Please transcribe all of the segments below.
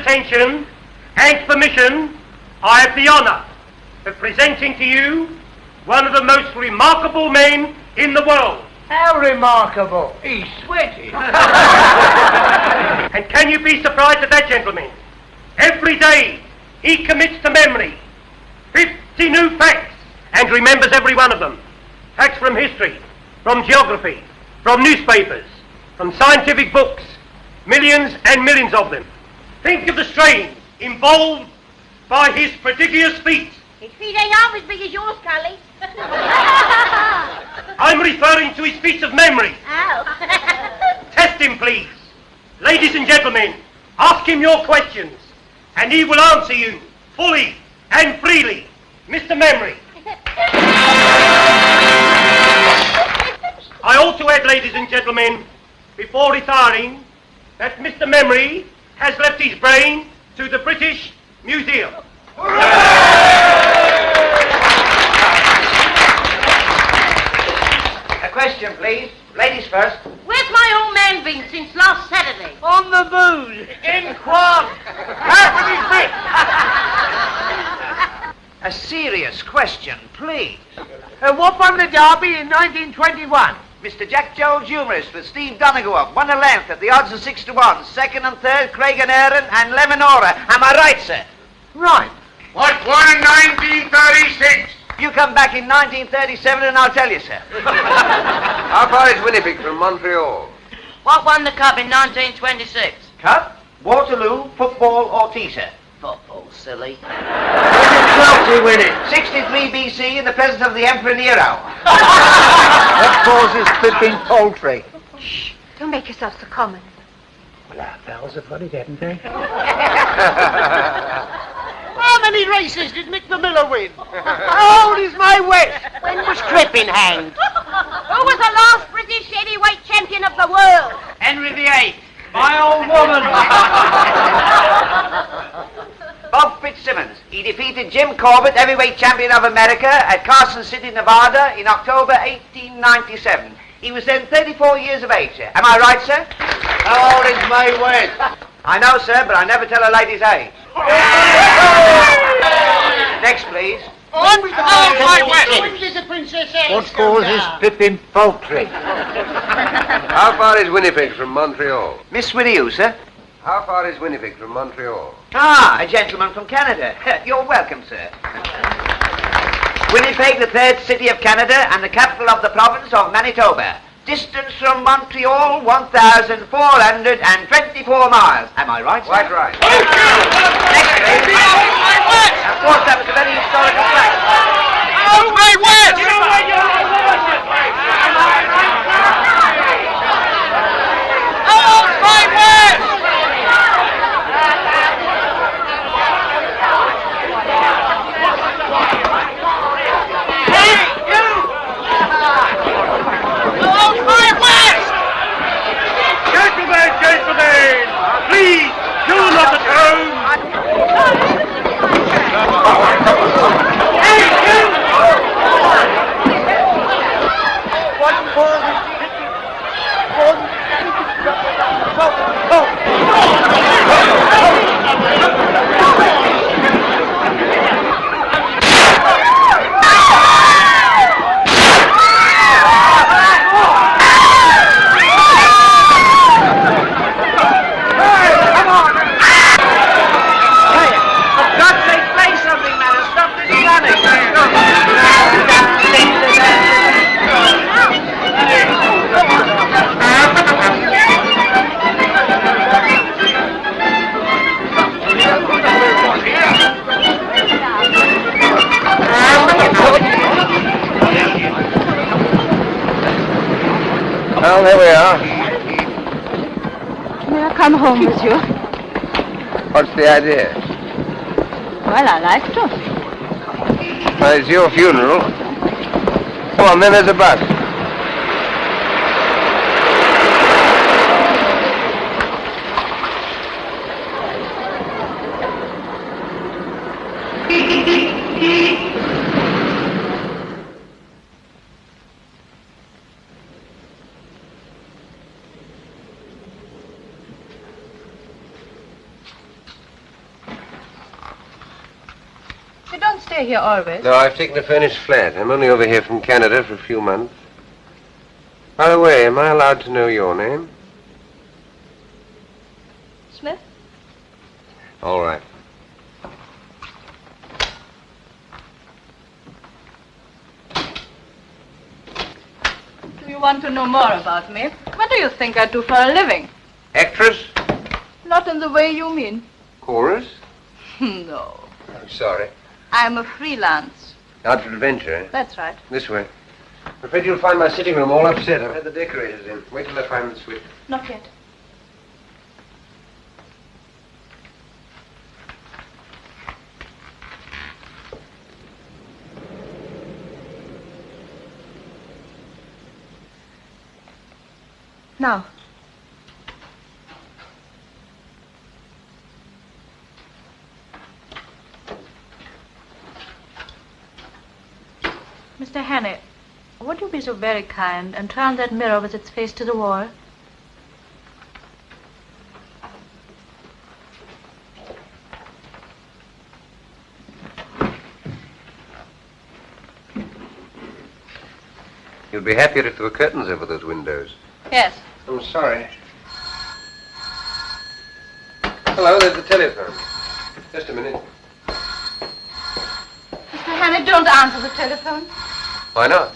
attention and permission, I have the honour of presenting to you one of the most remarkable men in the world. How remarkable? He's sweating. And can you be surprised at that, gentlemen? Every day he commits to memory 50 new facts and remembers every one of them. Facts from history, from geography, from newspapers, from scientific books, millions and millions of them. Think of the strain involved by his prodigious feats. His feet ain't half as big as yours, Cully. I'm referring to his feats of memory. Oh. Test him, please. Ladies and gentlemen, ask him your questions, and he will answer you fully and freely. Mr. Memory. I ought to add, ladies and gentlemen, before retiring, that Mr. Memory has left his brain to the British Museum. A question, please. Ladies first. Where's my old man been since last Saturday? On the booze. In quad. Half with his bit. A serious question, please. What won the Derby in 1921? Mr. Jack Jones, humorist, with Steve Donegal, won a length at the odds of 6 to 1. Second and third, Craig and Aaron and Lemonora. Am I right, sir? Right. What won in 1936? You come back in 1937 and I'll tell you, sir. How far is Winnipeg from Montreal? What won the Cup in 1926? Cup, Waterloo, football or tea, sir? Football, silly. Chelsea win it. 63 BC in the presence of the Emperor Nero. What causes flipping poultry? Shh, don't make yourself so common. Well, our pals have got it, haven't they? How many races did Mick the Miller win? How old is my West? When was Crippen hanged? Who was the last British heavyweight champion of the world? Henry VIII. My old woman. Bob Fitzsimmons. He defeated Jim Corbett, heavyweight champion of America, at Carson City, Nevada, in October 1897. He was then 34 years of age, sir. Am I right, sir? How old is Mae West? I know, sir, but I never tell a lady's age. Next, please. What causes flipping poultry? How far is Winnipeg from Montreal? Miss with you, sir? How far is Winnipeg from Montreal? Ah, a gentleman from Canada. You're welcome, sir. Winnipeg, the third city of Canada and the capital of the province of Manitoba. Distance from Montreal, 1,424 miles. Am I right, sir? Quite right. Next, please. Of course, that was a very historical fact. Oh, my West! Oh, my West! Gentlemen, please, do not atone. What causes Well, there we are. May I come home with you? What's the idea? Well, I like to. Well, it's your funeral. Come on, then there's a bus. stay here always? No, I've taken a furnished flat. I'm only over here from Canada for a few months. By the way, am I allowed to know your name? Smith? All right. Do you want to know more about me? What do you think I do for a living? Actress? Not in the way you mean. Chorus? No. I'm sorry. I'm a freelance. Out for adventure, eh? That's right. This way. I'm afraid you'll find my sitting room all upset. I've had the decorators in. Wait till I find the switch. Not yet. Now. Mr. Hannay, would you be so very kind and turn that mirror with its face to the wall? You'd be happier if there were curtains over those windows. Yes. I'm sorry. Hello, there's the telephone. Just a minute. Mr. Hannay, don't answer the telephone. Why not?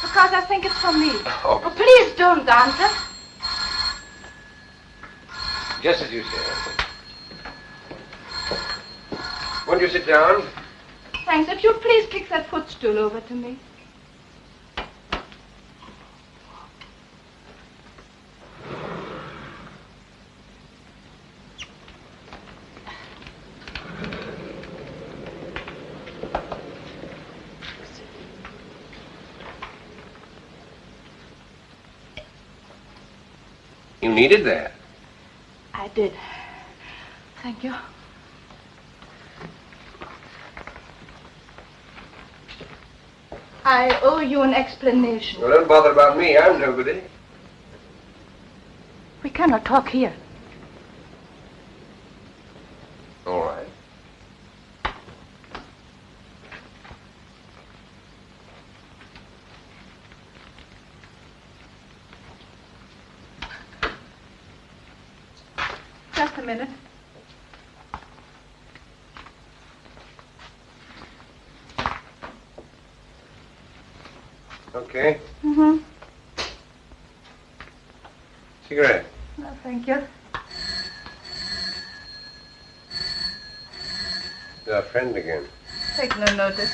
Because I think it's for me. Oh. Oh, please don't answer. Just as you say. Won't you sit down? Thanks. If you'd please kick that footstool over to me. You needed that. I did. Thank you. I owe you an explanation. Well, don't bother about me. I'm nobody. We cannot talk here. All right. Just a minute. Okay. Mm-hmm. Cigarette. No, thank you. You're a friend again. Take no notice.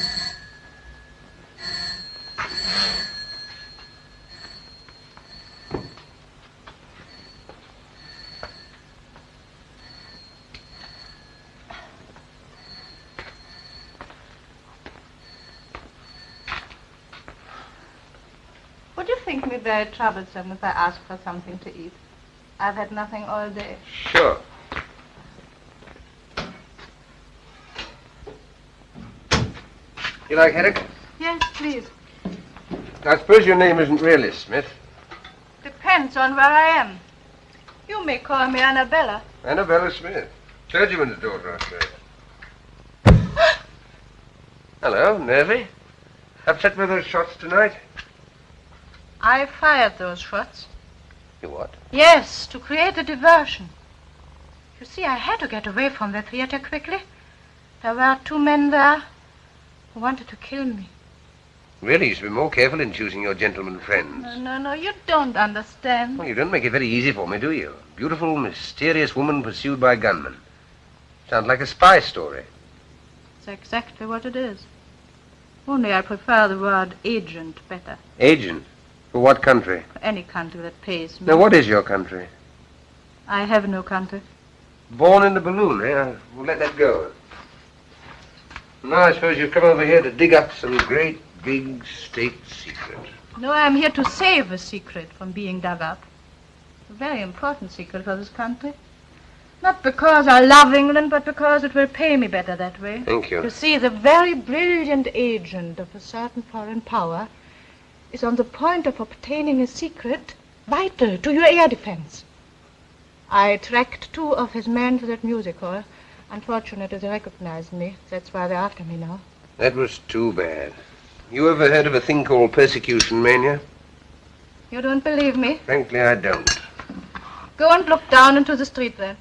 Would you think me very troublesome if I asked for something to eat? I've had nothing all day. Sure. You like haddock? Yes, please. I suppose your name isn't really Smith. Depends on where I am. You may call me Annabella. Annabella Smith. Clergyman's daughter, I suppose. Hello, nervy? Upset with those shots tonight? I fired those shots. You what? Yes, to create a diversion. You see, I had to get away from the theater quickly. There were 2 men there who wanted to kill me. Really, you should be more careful in choosing your gentleman friends. No, you don't understand. Well, you don't make it very easy for me, do you? Beautiful, mysterious woman pursued by gunmen. Sounds like a spy story. It's exactly what it is. Only I prefer the word agent better. Agent? For what country? For any country that pays me. Now, what is your country? I have no country. Born in the balloon, eh? We'll let that go. Now, I suppose you've come over here to dig up some great, big state secret. No, I'm here to save a secret from being dug up. A very important secret for this country. Not because I love England, but because it will pay me better that way. Thank you. You see, the very brilliant agent of a certain foreign power is on the point of obtaining a secret vital to your air defense. I tracked 2 of his men to that music hall, Unfortunately, they recognized me. That's why they're after me now. That was too bad. You ever heard of a thing called persecution mania? You don't believe me? Frankly, I don't. Go and look down into the street then.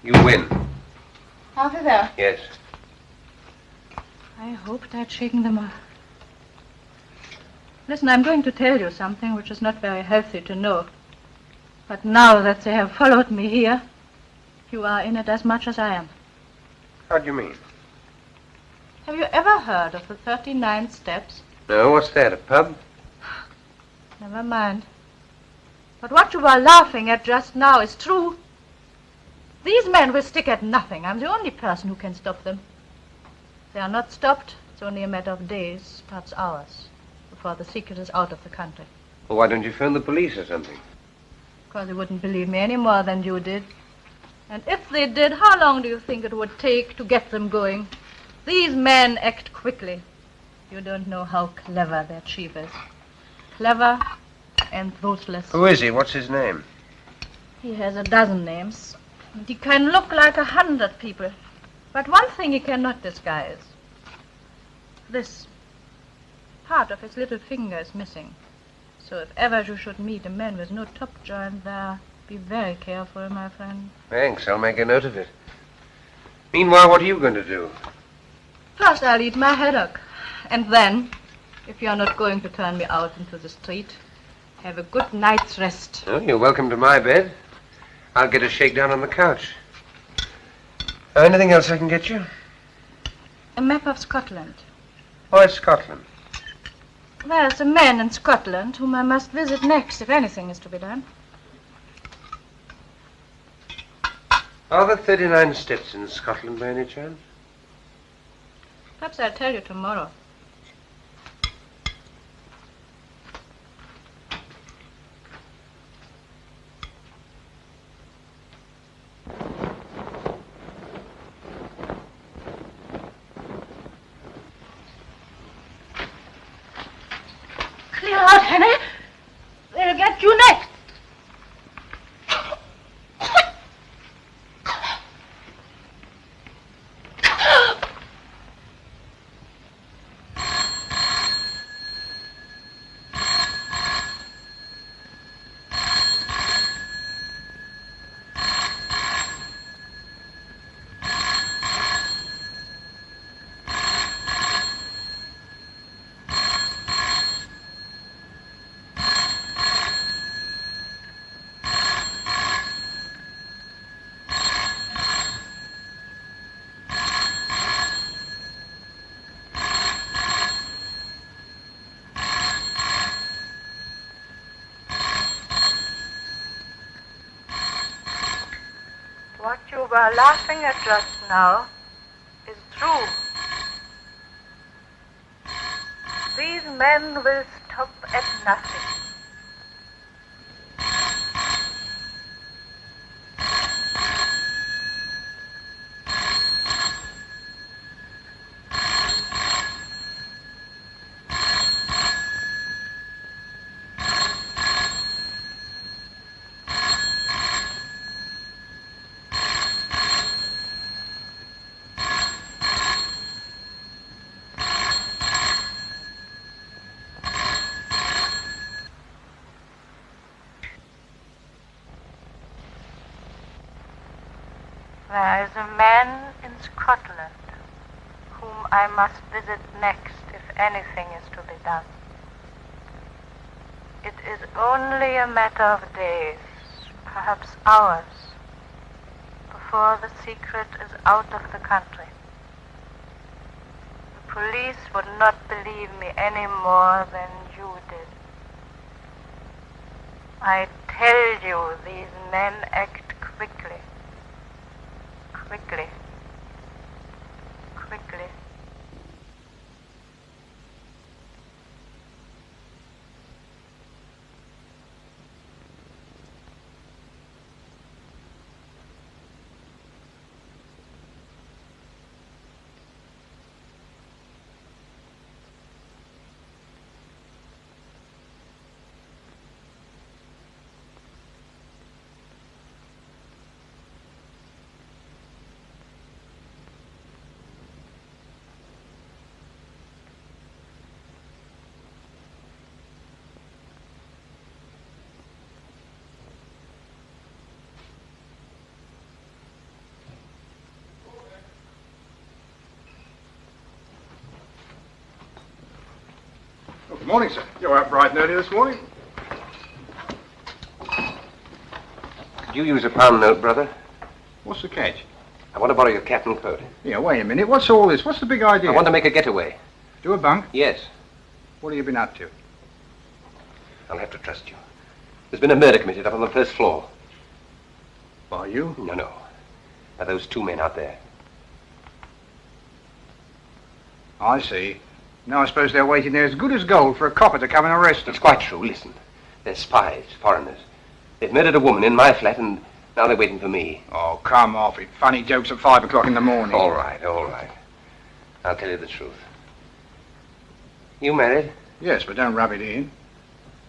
You win. Over there. Yes. I hoped I'd shaken them off. Listen, I'm going to tell you something which is not very healthy to know. But now that they have followed me here, you are in it as much as I am. How do you mean? Have you ever heard of the 39 steps? No, what's that, a pub? Never mind. But what you were laughing at just now is true. These men will stick at nothing. I'm the only person who can stop them. They are not stopped. It's only a matter of days, perhaps hours, before the secret is out of the country. Well, why don't you phone the police or something? Because they wouldn't believe me any more than you did. And if they did, how long do you think it would take to get them going? These men act quickly. You don't know how clever their chief is. Clever and ruthless. Who is he? What's his name? He has a dozen names. And he can look like 100 people. But one thing he cannot disguise. This. Part of his little finger is missing. So if ever you should meet a man with no top joint there, be very careful, my friend. Thanks, I'll make a note of it. Meanwhile, what are you going to do? First I'll eat my haddock. And then, if you're not going to turn me out into the street, have a good night's rest. Oh, you're welcome to my bed. I'll get a shakedown on the couch. Anything else I can get you? A map of Scotland. Why Scotland? There's a man in Scotland whom I must visit next if anything is to be done. Are there 39 steps in Scotland by any chance? Perhaps I'll tell you tomorrow. Clear out, Henry. They'll get you next. What you were laughing at just now is true. These men will stop at nothing. There is a man in Scotland whom I must visit next if anything is to be done. It is only a matter of days, perhaps hours, before the secret is out of the country. The police would not believe me any more than you did. I tell you, these men act quickly. quickly. Quickly. Good morning, sir. You're up bright and early this morning. Could you use a pound note, brother? What's the catch? I want to borrow your cap and coat. Yeah, wait a minute. What's all this? What's the big idea? I want to make a getaway. Do a bunk? Yes. What have you been up to? I'll have to trust you. There's been a murder committed up on the first floor. By you? No. By those two men out there. I see. Now I suppose they're waiting there as good as gold for a copper to come and arrest them. It's quite true. Listen. They're spies, foreigners. They've murdered a woman in my flat and now they're waiting for me. Oh, come off it. Funny jokes at 5 o'clock in the morning. All right. I'll tell you the truth. You married? Yes, but don't rub it in.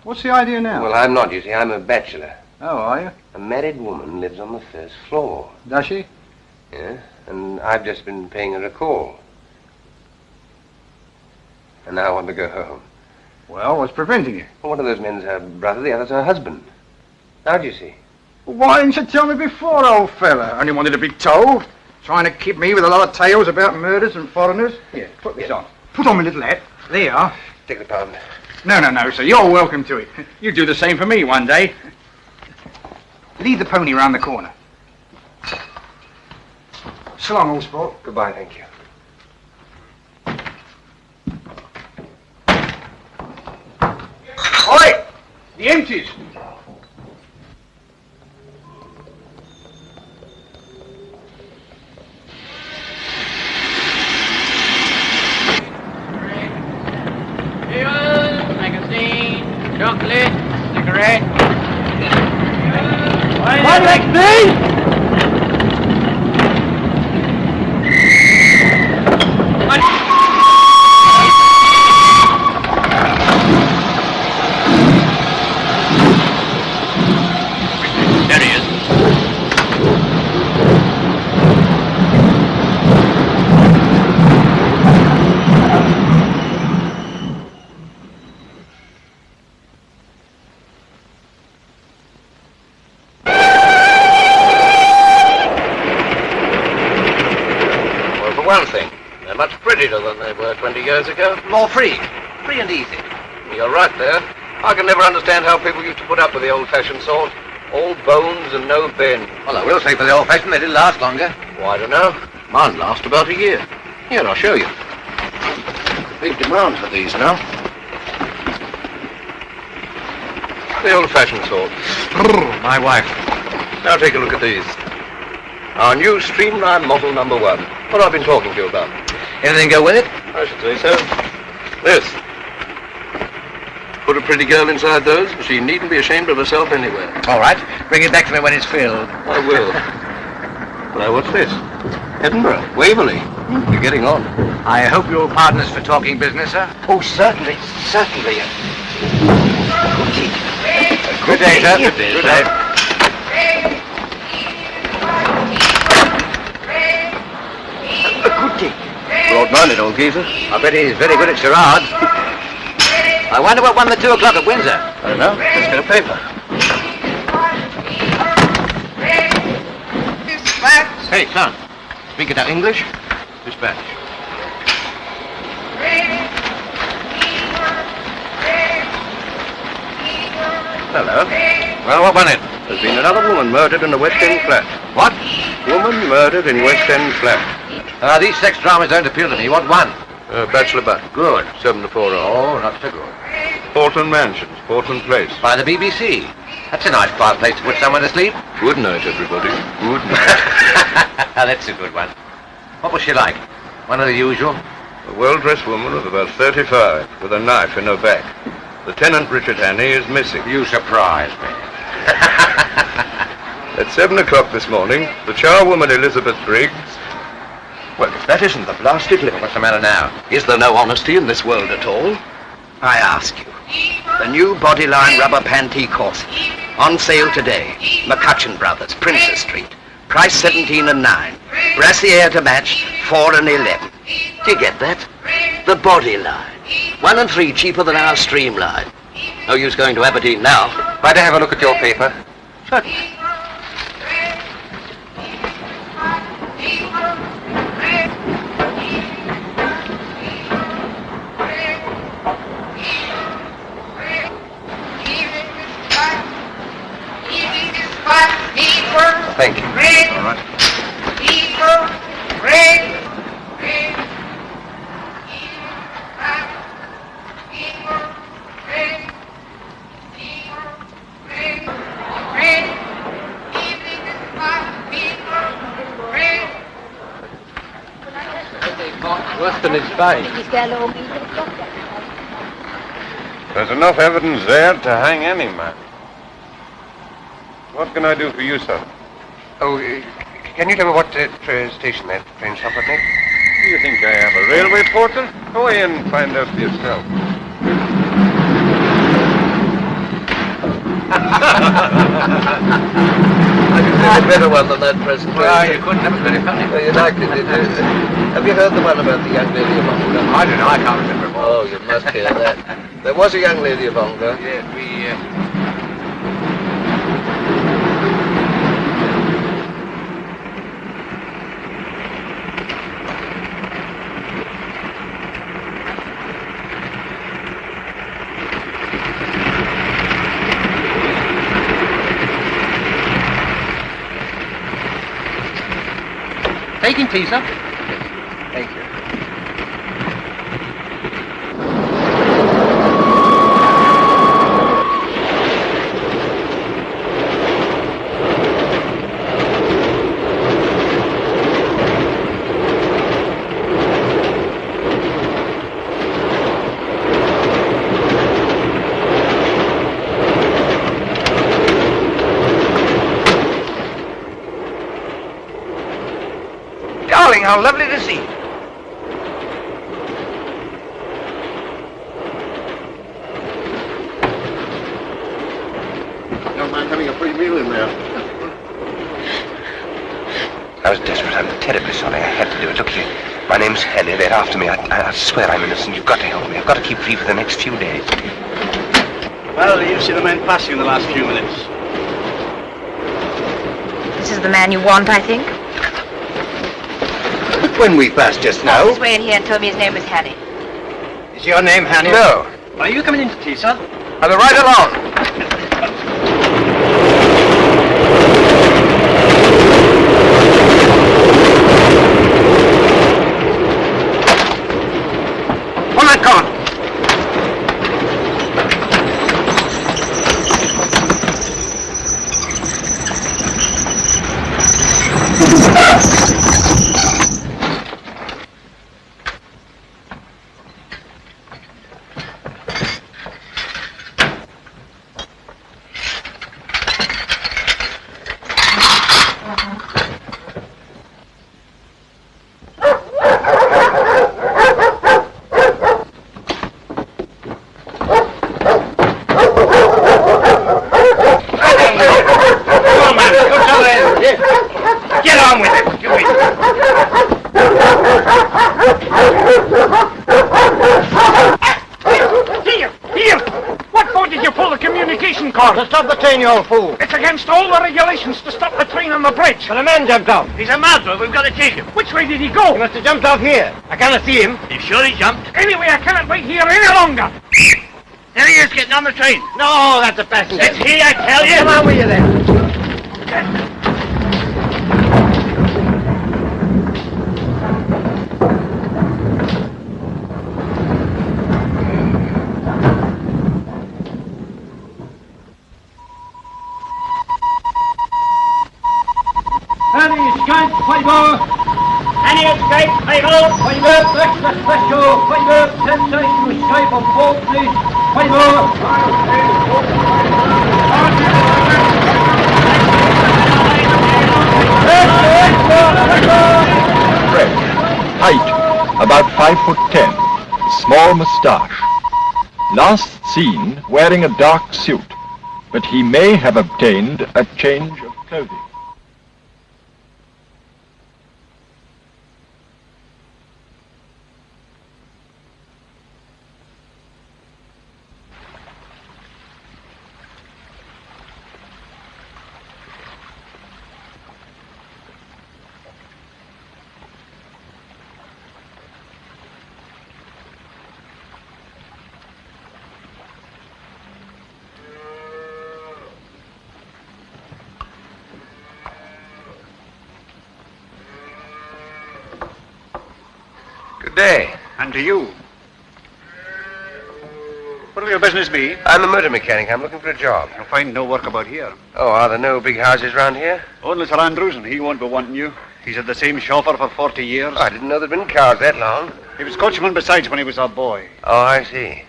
What's the idea now? Well, I'm not, you see. I'm a bachelor. Oh, are you? A married woman lives on the first floor. Does she? Yeah, and I've just been paying her a call. And now I want to go home. Well, what's preventing you? Well, one of those men's her brother, the other's her husband. How do you see? Well, why didn't you tell me before, old fella? Only wanted to be told. Trying to kid me with a lot of tales about murders and foreigners. Here, put this on. Put on my little hat. There you are. Take the pound. No, sir. You're welcome to it. You do the same for me one day. Lead the pony round the corner. So long, old sport. Goodbye, thank you. Oi! The empties. Magazine, chocolate, cigarette. What next me? There he is. One thing, they're much prettier than they were 20 years ago. More free. Free and easy. You're right there. I can never understand how people used to put up with the old-fashioned sort. All bones and no bend. Well, I will say for the old-fashioned, they did last longer. Well, I don't know. Mine last about a year. Here, I'll show you. Big demand for these now. The old-fashioned sort. My wife. Now take a look at these. Our new streamline model number 1. What I've been talking to you about. Anything go with it? I should say so. This. Put a pretty girl inside those, she needn't be ashamed of herself anywhere. All right. Bring it back to me when it's filled. I will. Now, what's this? Edinburgh, Waverley. You're getting on. I hope you'll pardon us for talking business, sir. Oh, certainly, certainly. Good day, sir. Good day, Good sir. day. Broad-minded old geezer. I bet he's very good at charades. I wonder what won the 2 o'clock at Windsor. I don't know. Let's get a paper. Hey, son. Speaking of English, dispatch. Hello. Well, what won it? There's been another woman murdered in the West End flat. What? Woman murdered in West End flat. These sex dramas don't appeal to me. What won? Bachelor butt. Good. 7 to 4 hours. Oh, not so good. Portland Mansions, Portland Place. By the BBC. That's a nice quiet place to put someone to sleep. Good night, everybody. Good night. That's a good one. What was she like? One of the usual? A well-dressed woman of about 35, with a knife in her back. Lieutenant Richard Hannay is missing. You surprise me. At 7 o'clock this morning, the charwoman Elizabeth Briggs... Well, if that isn't the blasted liver. What's the matter now? Is there no honesty in this world at all? I ask you. The new Bodyline rubber pantee corset. On sale today. McCutcheon Brothers, Princess Street. Price 17 and 9. Brassiere to match, 4 and 11. Do you get that? The Bodyline. 1 and 3 cheaper than our Streamline. No use going to Aberdeen now. Might I have a look at your paper? Certainly. Thank you. All right. Worse than his face. There's enough evidence there to hang any man. What can I do for you, sir? Oh, can you tell me what station that train stopped at next? Do you think I am a railway porter? Go away and find out for yourself. I can think a better one than that present. Well, you couldn't. That was very funny. You liked it, did you? Have you heard the one about the young lady of Ongar? I don't know. I can't remember. Oh, you must hear that. There was a young lady of Ongar. Yes, Taking tea, sir? Thank you. Darling, how lovely to see you. Don't mind having a free meal in there. I was desperate. I'm terribly sorry. I had to do it. Look here. My name's Hannay. They're after me. I swear I'm innocent. You've got to help me. I've got to keep free for the next few days. Well, you've seen the men passing in the last few minutes. This is the man you want, I think. When we passed just He now. was way in here and told me his name was Hannay. Is your name Hannay? No. Are you coming in to tea, sir? I'll be right along. On that con. To stop the train, you old fool. It's against all the regulations to stop the train on the bridge. But a man jumped off. He's a murderer. We've got to take him. Which way did he go? He must have jumped off here. I cannot see him. You sure he jumped? Anyway, I cannot wait here any longer. There he is getting on the train. No, that's a passenger. It's he, I tell you. Come on with you then. Let's take to escape on board these Fresh. Height, about 5'10". Small moustache. Last seen wearing a dark suit, but he may have obtained a change of clothing. Good day. And to you. What will your business be? I'm a motor mechanic. I'm looking for a job. You'll find no work about here. Oh, are there no big houses round here? Only Sir Andrews, and he won't be wanting you. He's had the same chauffeur for 40 years. Oh, I didn't know there'd been cars that long. He was coachman besides when he was a boy. Oh, I see.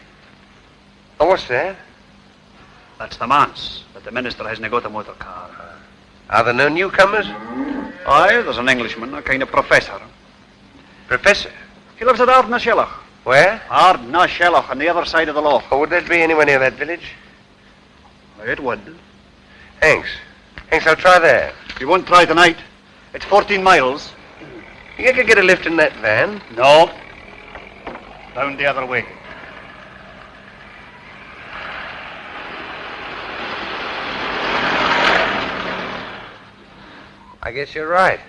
Oh, what's that? That's the manse, but the minister hasn't got a motor car. Are there no newcomers? Aye, there's an Englishman, a kind of professor. Professor? He lives at Ardnashellach. Where? Ardnashellach, on the other side of the loch. Oh, would that be anywhere near that village? It would. Thanks. Thanks, I'll try there. You won't try tonight. It's 14 miles. You could get a lift in that van? No. Down the other way. I guess you're right.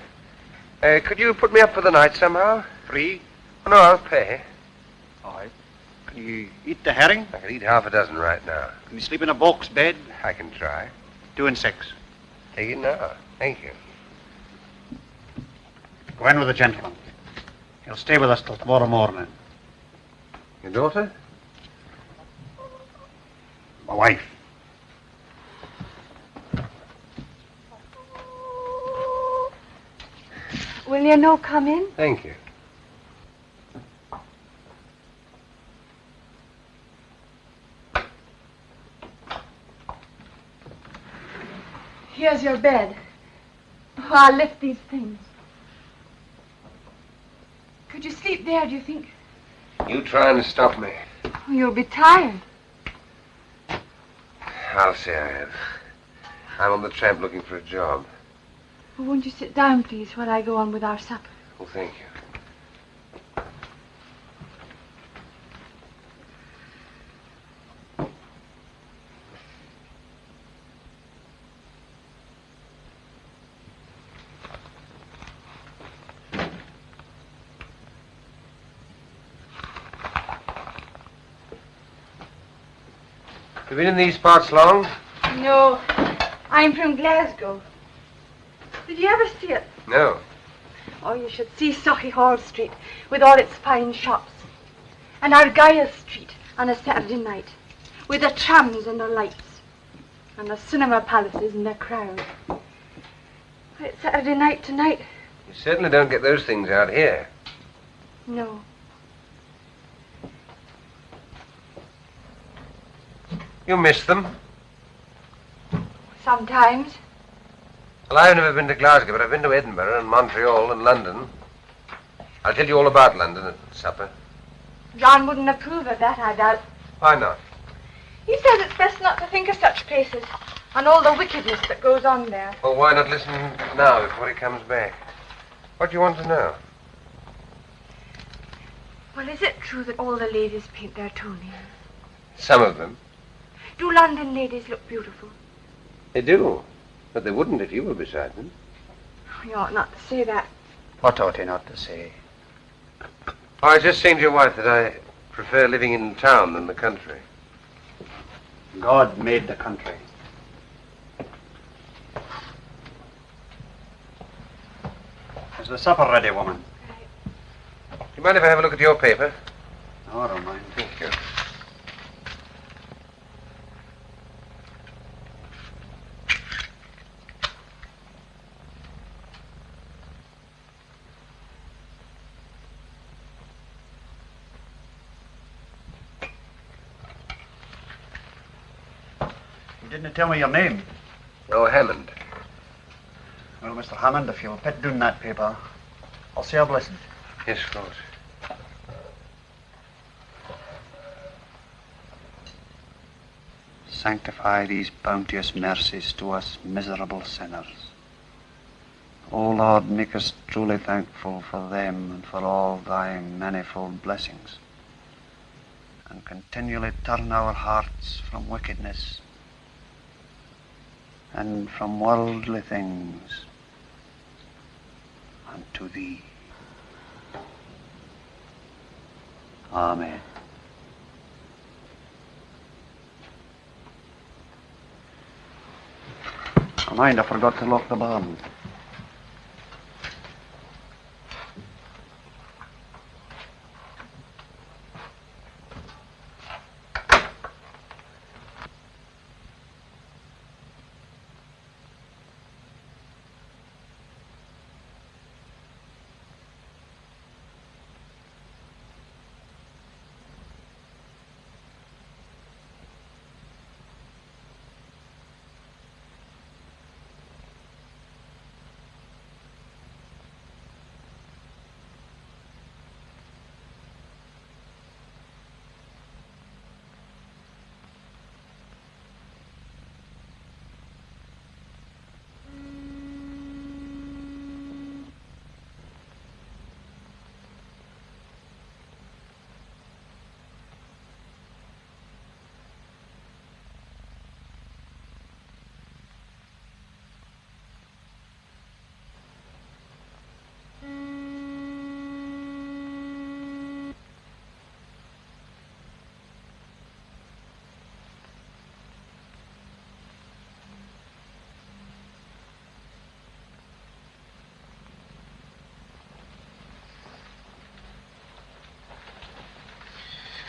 Could you put me up for the night somehow? Free? Oh, no, I'll pay. All right. Can you eat the herring? I could eat half a dozen right now. Can you sleep in a box bed? I can try. 2 and 6. Take it now. Thank you. Go in with the gentleman. He'll stay with us till tomorrow morning. Your daughter? My wife. Will you no come in? Thank you. Here's your bed. Oh, I'll lift these things. Could you sleep there, do you think? You trying to stop me? Oh, you'll be tired. I'll say I am. I'm on the tramp looking for a job. Well, won't you sit down, please, while I go on with our supper? Oh, thank you. You been in these parts long? No, I'm from Glasgow. Did you ever see it? No. Oh, you should see Sauchiehall Street with all its fine shops. And Argyll Street on a Saturday night with the trams and the lights. And the cinema palaces and the crowd. It's Saturday night tonight. You certainly don't get those things out here. No. You miss them? Sometimes. Well, I've never been to Glasgow, but I've been to Edinburgh and Montreal and London. I'll tell you all about London at supper. John wouldn't approve of that, I doubt. Why not? He says it's best not to think of such places and all the wickedness that goes on there. Well, why not listen now before he comes back? What do you want to know? Well, is it true that all the ladies paint their toenails? Some of them. Do London ladies look beautiful? They do. But they wouldn't if you were beside them. You ought not to say that. What ought he not to say? Oh, I was just saying to your wife that I prefer living in town than the country. God made the country. Is the supper ready, woman? Do you mind if I have a look at your paper? No, I don't mind. Thank you. didn't tell me your name. Oh, Hammond. Well, Mr. Hammond, if you'll put down that paper, I'll say a blessing. Yes, of course. Sanctify these bounteous mercies to us miserable sinners. O Lord, make us truly thankful for them and for all thy manifold blessings, and continually turn our hearts from wickedness and from worldly things unto thee. Amen. Oh, mind, I forgot to lock the barn.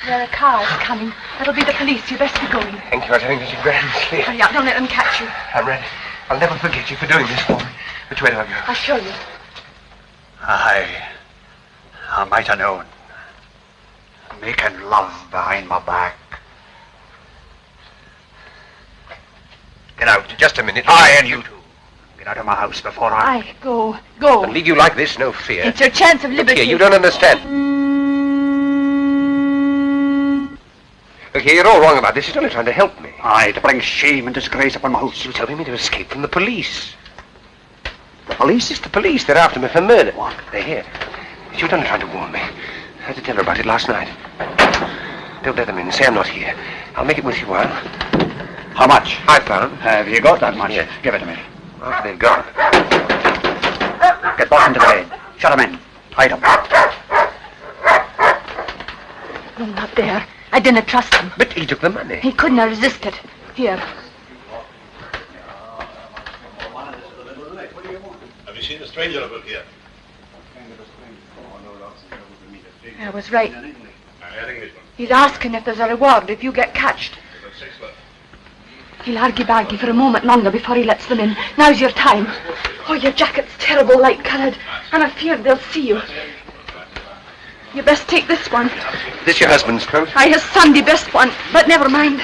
There are cars coming. That'll be the police. You best be going. Thank you. I think it's a grand sleep. Hurry up. Don't let them catch you. I'm ready. I'll never forget you for doing this for me. Which way do I go? I'll show you. I might have known. Making love behind my back. Get out. Just a minute. Aye, and you too. Get out of my house before I... Aye, go. Go. I'll leave you like this, no fear. It's your chance of liberty. Look here, you don't understand. Look here, you're all wrong about this. He's only trying to help me. Aye, to bring shame and disgrace upon my house. He was helping me to escape from the police. The police? It's the police. They're after me for murder. What? They're here. She was only trying to warn me. I had to tell her about it last night. Don't let them in. Say I'm not here. I'll make it with you a while. How much? £5. Have you got that much? Yes. Give it to me. After they've gone. Get back into the bed. Shut him in. Hide him. No, not there. I didn't trust him. But he took the money. He couldn't have resisted. Here. Have you seen a stranger about here? I was right. An Englishman. He's asking if there's a reward if you get catched. About 6 left. He'll argy-bargy for a moment longer before he lets them in. Now's your time. Oh, your jacket's terrible light-coloured, and I'm feared they'll see you. You best take this one. This your husband's coat? His Sunday best one, but never mind.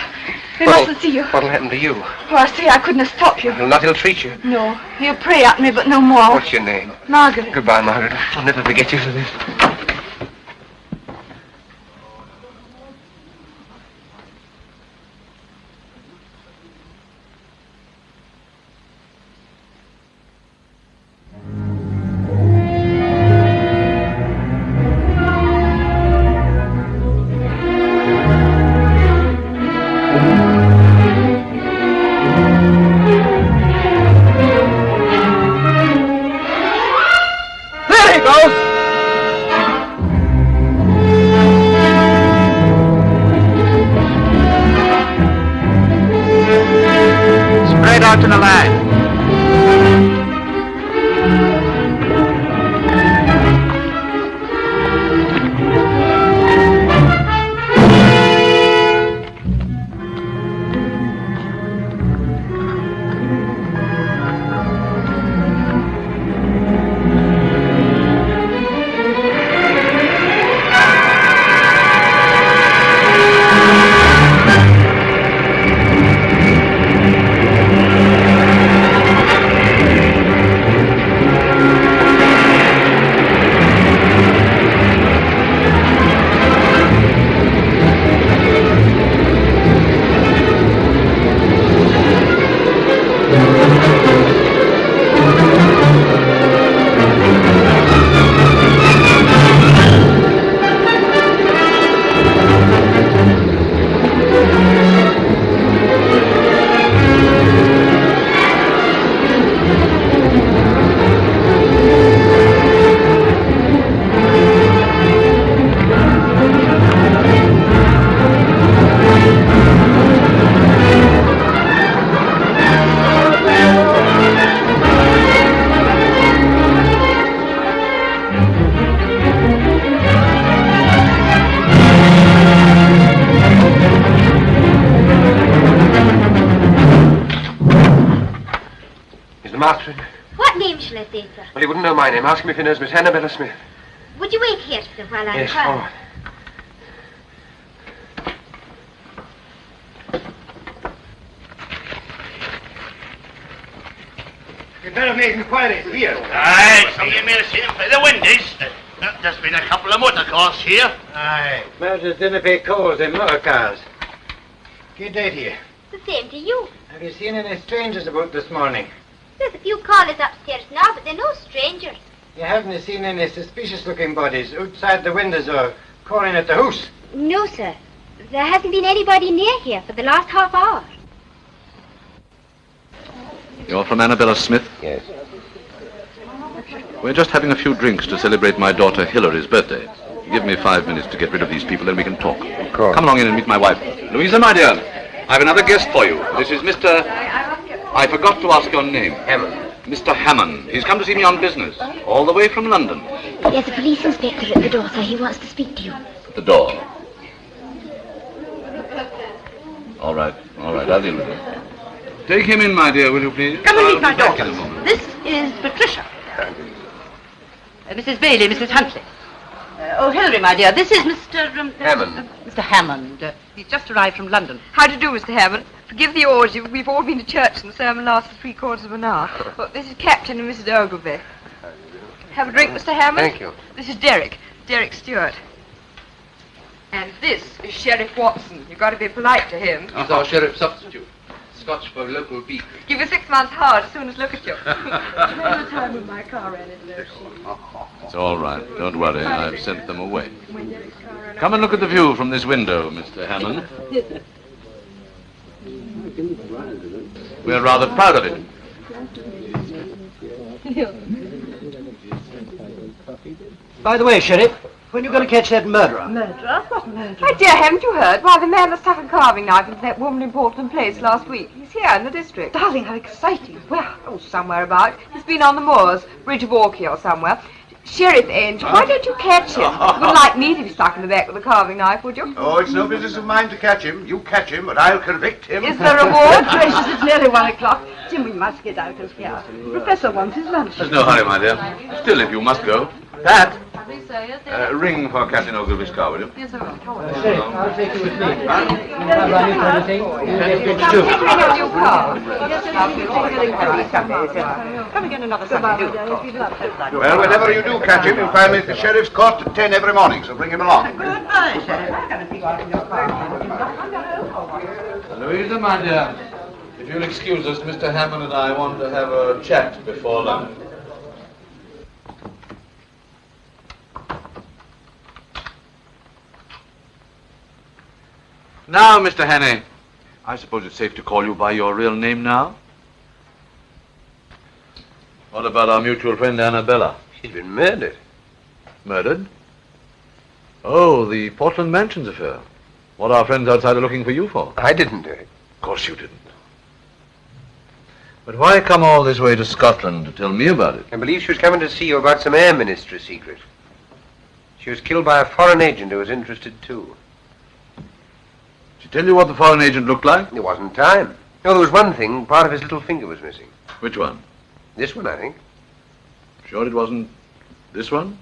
They mustn't see you. What'll happen to you? Oh, I say I couldn't have stopped you. He'll not ill-treat you. No, he'll pray at me, but no more. What's your name? Margaret. Goodbye, Margaret. I'll never forget you for this. Out to the line. Martin. What name shall I say, sir? Well, he wouldn't know my name. Ask him if he knows Miss Annabella Smith. Would you wait here, sir, while I Yes, inquire? all right. You'd better make inquiries here. Aye, some of you may have seen him through the windows. There's been a couple of motor cars here. Aye. Motors didn't pay calls in motor cars. Good day to you. The same to you. Have you seen any strangers about this morning? There's a few callers upstairs now, but they're no strangers. You haven't seen any suspicious-looking bodies outside the windows or calling at the house? No, sir. There hasn't been anybody near here for the last half hour. You're from Annabella Smith? Yes. We're just having a few drinks to celebrate my daughter Hilary's birthday. Give me 5 minutes to get rid of these people, then we can talk. Of course. Come along in and meet my wife. Louisa, my dear, I've another guest for you. This is Mr. I forgot to ask your name. Hammond. Mr. Hammond. He's come to see me on business, all the way from London. There's a police inspector at the door, sir. He wants to speak to you. At the door. All right, I'll deal with it. Take him in, my dear, will you please? Come and meet my I'll be back daughter. in a moment. This is Patricia. Mrs. Bailey, Mrs. Huntley. Oh, Hilary, my dear, this is Mr. Hammond. Mr. Hammond. He's just arrived from London. How do you do, Mr. Hammond? Forgive the orgy, we've all been to church and the sermon lasted 3/4 of an hour. Well, this is Captain and Mrs. Ogilvy. Have a drink, Mr. Hammond? Thank you. This is Derek Stewart. And this is Sheriff Watson. You've got to be polite to him. He's our sheriff substitute. Scotch for local beef. Give you 6 months hard as soon as look at you. Remember the time when my car ran into their sheet? It's all right. Don't worry. I've sent them away. Come and look at the view from this window, Mr. Hammond. We're rather proud of it. By the way, Sheriff, when are you going to catch that murderer? Murderer? What murderer? My dear, haven't you heard? Why, the man that stuck a carving knife into that woman in Portland Place last week. He's here in the district. Darling, how exciting. Well, somewhere about. He's been on the moors, Bridge of Orkney or somewhere. Sheriff Angel, why don't you catch him? You wouldn't like me to be stuck in the back with a carving knife, would you? Oh, it's no business of mine to catch him. You catch him, but I'll convict him. Is there a reward? Gracious, it's nearly 1 o'clock. Jim, we must get out of here. Professor wants his lunch. There's no hurry, my dear. Still, if you must go. Pat, ring for Captain Ogilvy's car, will you? Yes, sir. Sheriff, I'll take you with me. Take your car. Come and get another Sunday. Well, whenever you do catch him, you'll find me at the sheriff's court at 10 every morning, so bring him along. Goodbye, Sheriff. I'm going to see you out in your car. Louisa, my dear, if you'll excuse us, Mr. Hammond and I want to have a chat before lunch. Now, Mr. Hannay, I suppose it's safe to call you by your real name now? What about our mutual friend Annabella? She's been murdered. Murdered? Oh, the Portland Mansions affair. What are our friends outside are looking for you for? I didn't do it. Of course you didn't. But why come all this way to Scotland to tell me about it? I believe she was coming to see you about some Air Ministry secret. She was killed by a foreign agent who was interested too. Did she tell you what the foreign agent looked like? There wasn't time. No, there was one thing. Part of his little finger was missing. Which one? This one, I think. Sure it wasn't this one?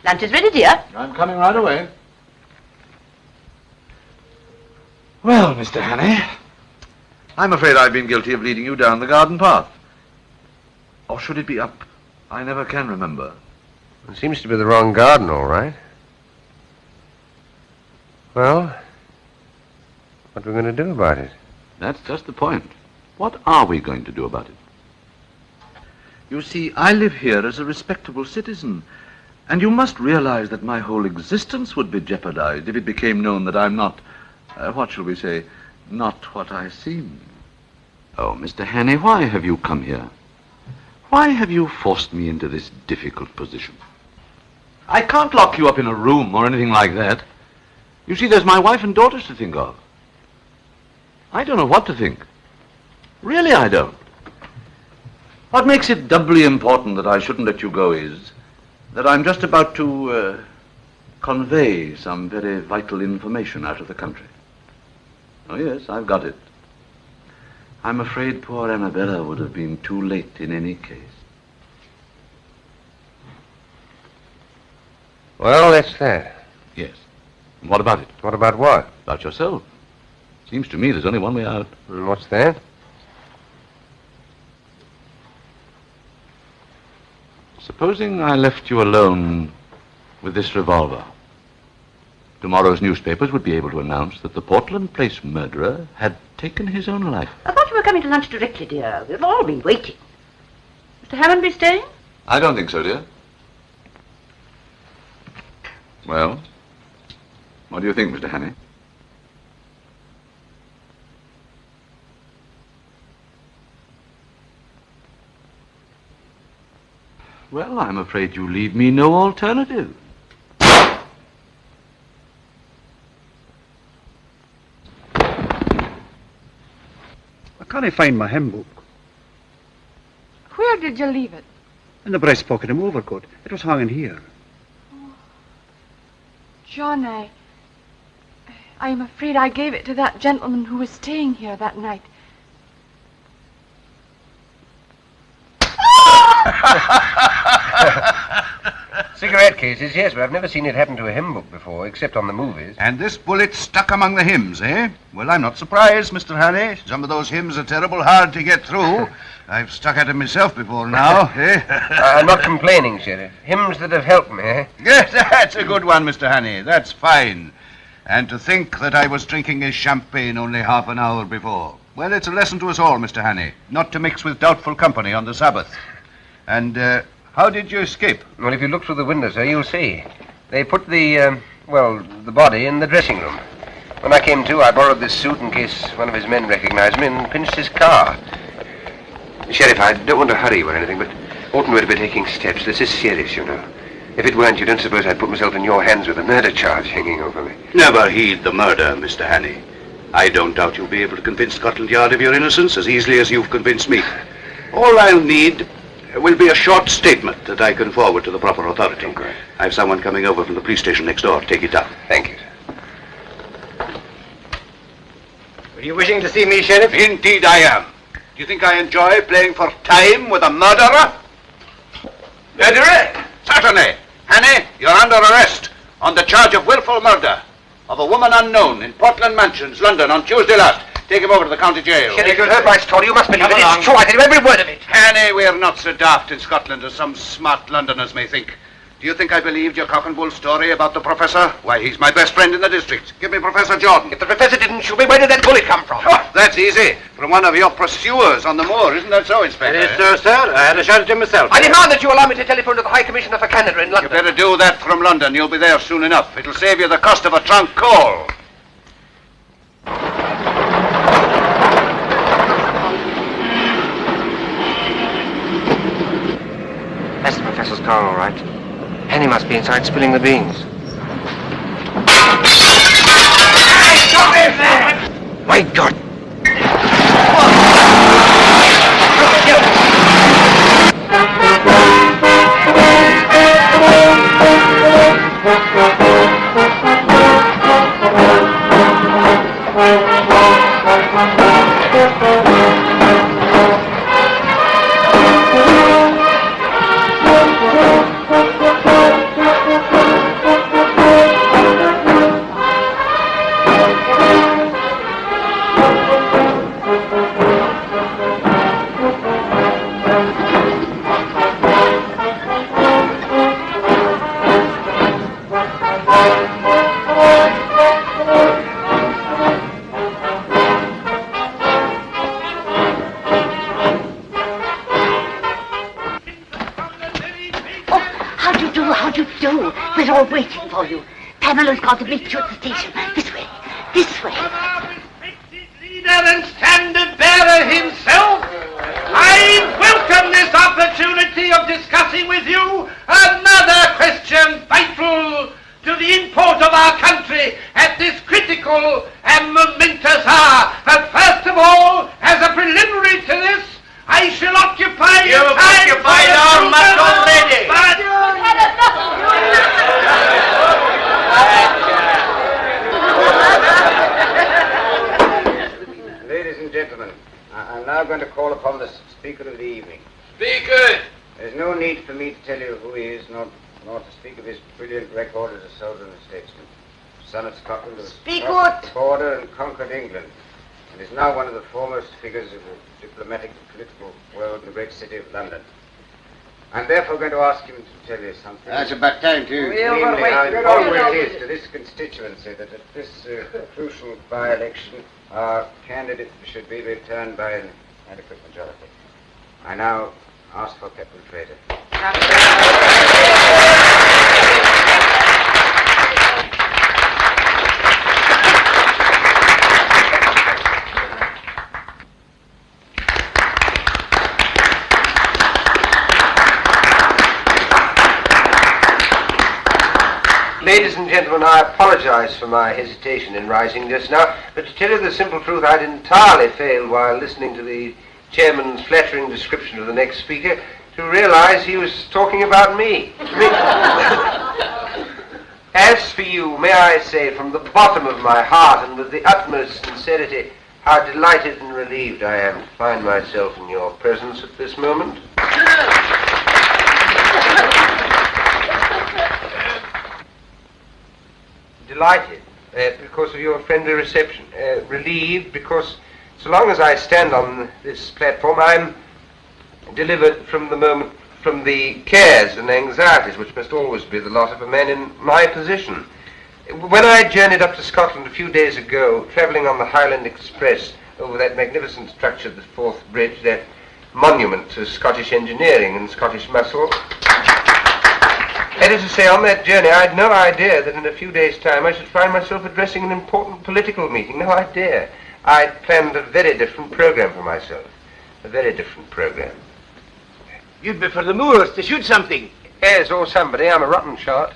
Lunch is ready, dear. I'm coming right away. Well, Mr. Hannay, I'm afraid I've been guilty of leading you down the garden path. Or should it be up? I never can remember. It seems to be the wrong garden, all right. Well, what are we going to do about it? That's just the point. What are we going to do about it? You see, I live here as a respectable citizen, and you must realize that my whole existence would be jeopardized if it became known that I'm not, what shall we say, not what I seem. Oh, Mr. Hannay, why have you come here? Why have you forced me into this difficult position? I can't lock you up in a room or anything like that. You see, there's my wife and daughters to think of. I don't know what to think. Really, I don't. What makes it doubly important that I shouldn't let you go is that I'm just about to convey some very vital information out of the country. Oh, yes, I've got it. I'm afraid poor Annabella would have been too late in any case. Well, that's that. Yes. And what about it? What about what? About yourself. Seems to me there's only one way out. And what's that? Supposing I left you alone with this revolver. Tomorrow's newspapers would be able to announce that the Portland Place murderer had taken his own life. I thought you were coming to lunch directly, dear. We've all been waiting. Mr. Hammond be staying? I don't think so, dear. Well, what do you think, Mr. Hannay? Well, I'm afraid you leave me no alternative. I can't find my hymn book. Where did you leave it? In the breast pocket of my overcoat. It was hanging here. John, I'm afraid I gave it to that gentleman who was staying here that night. Cigarette cases, yes, but I've never seen it happen to a hymn book before, except on the movies. And this bullet stuck among the hymns, eh? Well, I'm not surprised, Mr. Hannay. Some of those hymns are terrible hard to get through. I've stuck at them myself before now, eh? I'm not complaining, Sheriff. Hymns that have helped me, eh? Yes, that's a good one, Mr. Hannay. That's fine. And to think that I was drinking his champagne only half an hour before. Well, it's a lesson to us all, Mr. Hannay, not to mix with doubtful company on the Sabbath. And, how did you escape? Well, if you look through the window, sir, you'll see. They put the body in the dressing room. When I came to, I borrowed this suit in case one of his men recognized me and pinched his car. Sheriff, I don't want to hurry you or anything, but oughtn't we to be taking steps? This is serious, you know. If it weren't, you don't suppose I'd put myself in your hands with a murder charge hanging over me. Never heed the murder, Mr. Hannay. I don't doubt you'll be able to convince Scotland Yard of your innocence as easily as you've convinced me. All I'll need will be a short statement that I can forward to the proper authority. Okay. I have someone coming over from the police station next door to take it down. Thank you, sir. Were you wishing to see me, Sheriff? Indeed I am. Do you think I enjoy playing for time with a murderer? Murderer? Certainly. Hannay, you're under arrest on the charge of willful murder of a woman unknown in Portland Mansions, London, on Tuesday last. Take him over to the county jail. Sheriff, you've heard my story. You must believe it. It's true. I tell you every word of it. Hannay, we're not so daft in Scotland as some smart Londoners may think. Do you think I believed your cock and bull story about the professor? Why, he's my best friend in the district. Give me Professor Jordan. If the professor didn't shoot me, where did that bullet come from? Oh, that's easy. From one of your pursuers on the moor. Isn't that so, Inspector? It is so, sir. I had a shot at him myself. I demand that you allow me to telephone to the High Commissioner for Canada in London. You better do that from London. You'll be there soon enough. It'll save you the cost of a trunk call. That's the professor's car, all right. Henny must be inside spilling the beans. My God! We're all waiting for you. Pamela's gone to meet you at the station. This way. This way. Leader and standard bearer himself, I welcome this opportunity of discussing with you another question vital to the import of our country at this critical and momentous hour. But first of all, as a preliminary to this, I shall occupy your time. You've occupied our much already. Ladies and gentlemen, I'm now going to call upon the speaker of the evening. Speaker! There's no need for me to tell you who he is, nor to speak of his brilliant record as a soldier and a statesman. Son of Scotland, who crossed the border and conquered England, and is now one of the foremost figures of the diplomatic and political world in the great city of London. I'm therefore going to ask him to tell you something. That's about time, too. Namely, how important it is to this constituency that at this crucial by-election, our candidate should be returned by an adequate majority. I now ask for Captain Fraser. Ladies and gentlemen, I apologize for my hesitation in rising just now, but to tell you the simple truth, I'd entirely failed while listening to the chairman's flattering description of the next speaker to realize he was talking about me. As for you, may I say from the bottom of my heart and with the utmost sincerity, how delighted and relieved I am to find myself in your presence at this moment. Delighted because of your friendly reception. Relieved because so long as I stand on this platform, I'm delivered from the cares and anxieties which must always be the lot of a man in my position. When I journeyed up to Scotland a few days ago, travelling on the Highland Express over that magnificent structure, the Forth Bridge, that monument to Scottish engineering and Scottish muscle, that is to say, on that journey, I had no idea that in a few days' time I should find myself addressing an important political meeting. No idea. I'd planned a very different program for myself. A very different program. You'd be for the moors to shoot something. Yes, or somebody. I'm a rotten shot.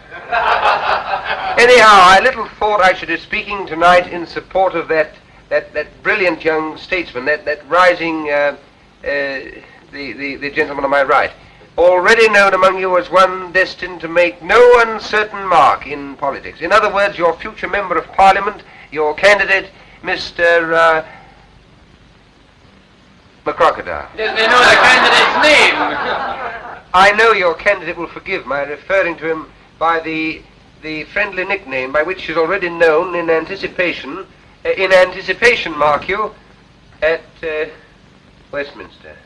Anyhow, I little thought I should be speaking tonight in support of that brilliant young statesman, that rising, the gentleman on my right, already known among you as one destined to make no uncertain mark in politics. In other words, your future member of Parliament, your candidate, Mr. McCrocodile. Does they know the candidate's name? I know your candidate will forgive my referring to him by the friendly nickname by which he's already known in anticipation, mark you, at Westminster.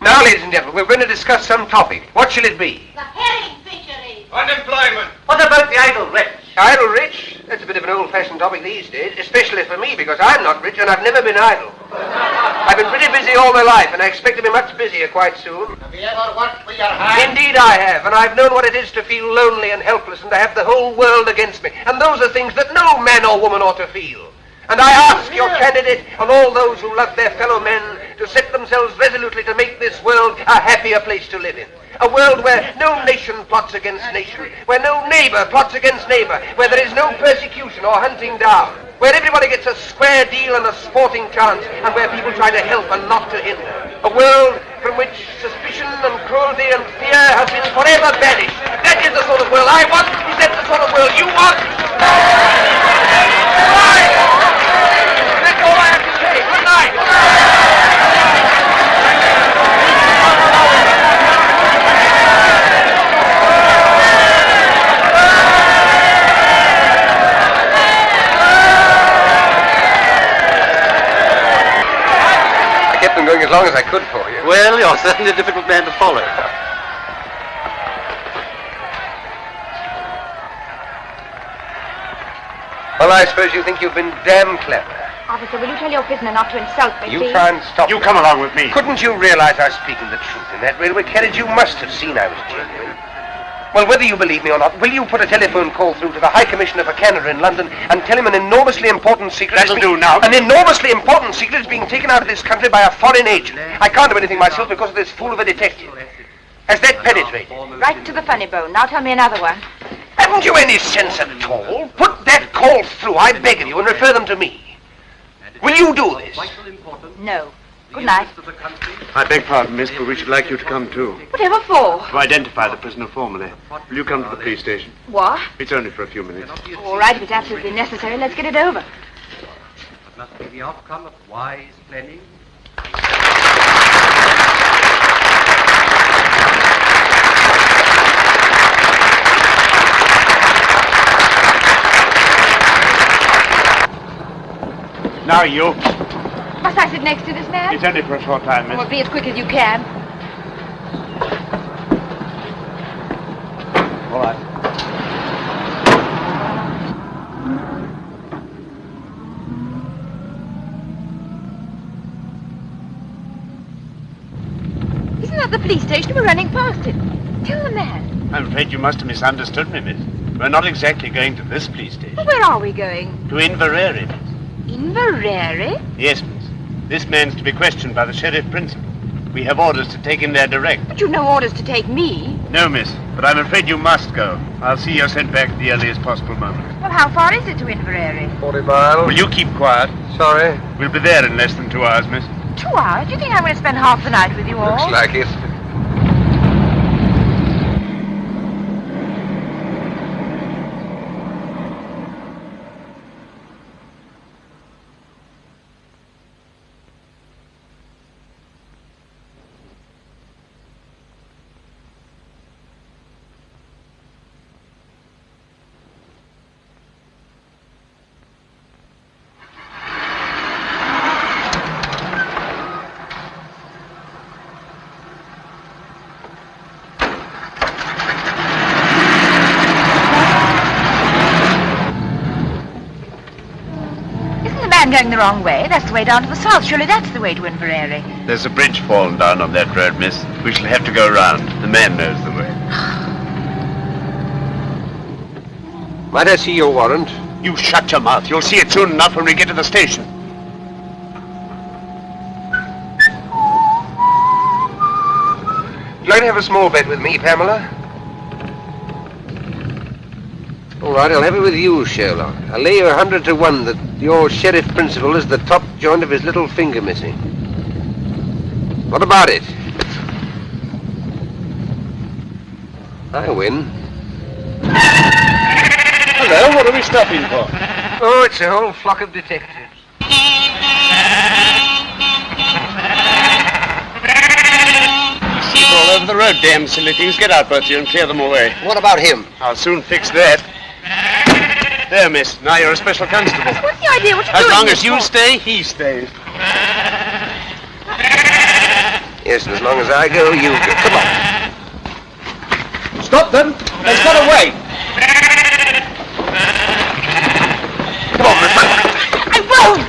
Now, ladies and gentlemen, we're going to discuss some topic. What shall it be? The herring fisheries. Unemployment. What about the idle rich? Idle rich? That's a bit of an old-fashioned topic these days, especially for me, because I'm not rich and I've never been idle. I've been pretty busy all my life, and I expect to be much busier quite soon. Have you ever worked for your hand? Indeed I have, and I've known what it is to feel lonely and helpless and to have the whole world against me. And those are things that no man or woman ought to feel. And I ask your candidate and all those who love their fellow men to set themselves resolutely to make this world a happier place to live in. A world where no nation plots against nation, where no neighbor plots against neighbor, where there is no persecution or hunting down, where everybody gets a square deal and a sporting chance, and where people try to help and not to hinder. A world from which suspicion and cruelty and fear have been forever banished. That is the sort of world I want. Is that the sort of world you want? That's all I have to say. Good night. I kept them going as long as I could for you. Well, you're certainly a difficult man to follow. Well, I suppose you think you've been damn clever. Officer, will you tell your prisoner not to insult me, You please? try and stop You me. come along with me. Couldn't you realize I was speaking the truth in that railway carriage? You must have seen I was genuine. Well, whether you believe me or not, will you put a telephone call through to the High Commissioner for Canada in London and tell him an enormously important secret... That'll do now. An enormously important secret is being taken out of this country by a foreign agent. I can't do anything myself because of this fool of a detective. Has that penetrated? Right to the funny bone. Now tell me another one. Haven't you any sense at all? Put that call through, I beg of you, and refer them to me. Will you do this? No. Good night. I beg pardon, miss, but we should like you to come too. Whatever for? To identify the prisoner formally. Will you come to the police station? What? It's only for a few minutes. All right, if it's absolutely necessary, let's get it over. It must be the outcome of wise planning. Now you. Must I sit next to this man? It's only for a short time, miss. Well, be as quick as you can. All right. Isn't that the police station? We're running past it. Tell the man. I'm afraid you must have misunderstood me, miss. We're not exactly going to this police station. Well, where are we going? To Inverary, miss. Inverary? Yes, miss. This man's to be questioned by the sheriff principal. We have orders to take him there direct. But you've no orders to take me. No, miss, but I'm afraid you must go. I'll see you're sent back at the earliest possible moment. Well, how far is it to Inverary? 40 miles. Will you keep quiet? Sorry. We'll be there in less than 2 hours, miss. 2 hours? Do you think I'm going to spend half the night with you all? Looks like it. Going the wrong way. That's the way down to the south. Surely that's the way to Inverary. There's a bridge fallen down on that road, miss. We shall have to go round. The man knows the way. Might I see your warrant? You shut your mouth. You'll see it soon enough when we get to the station. Would you like to have a small bet with me, Pamela? All right, I'll have it with you, Sherlock. I'll lay you 100 to 1 that your sheriff principal is the top joint of his little finger missing. What about it? I win. Hello, what are we stopping for? Oh, it's a whole flock of detectives. Sheep all over the road, damn silly things. Get out, both of you, and clear them away. What about him? I'll soon fix that. There, miss. Now you're a special constable. What's the idea? What are you As doing? long as you stay, he stays. Yes, and as long as I go, you go. Come on. Stop them! They've got away! Come on, Miss Monk. I won't!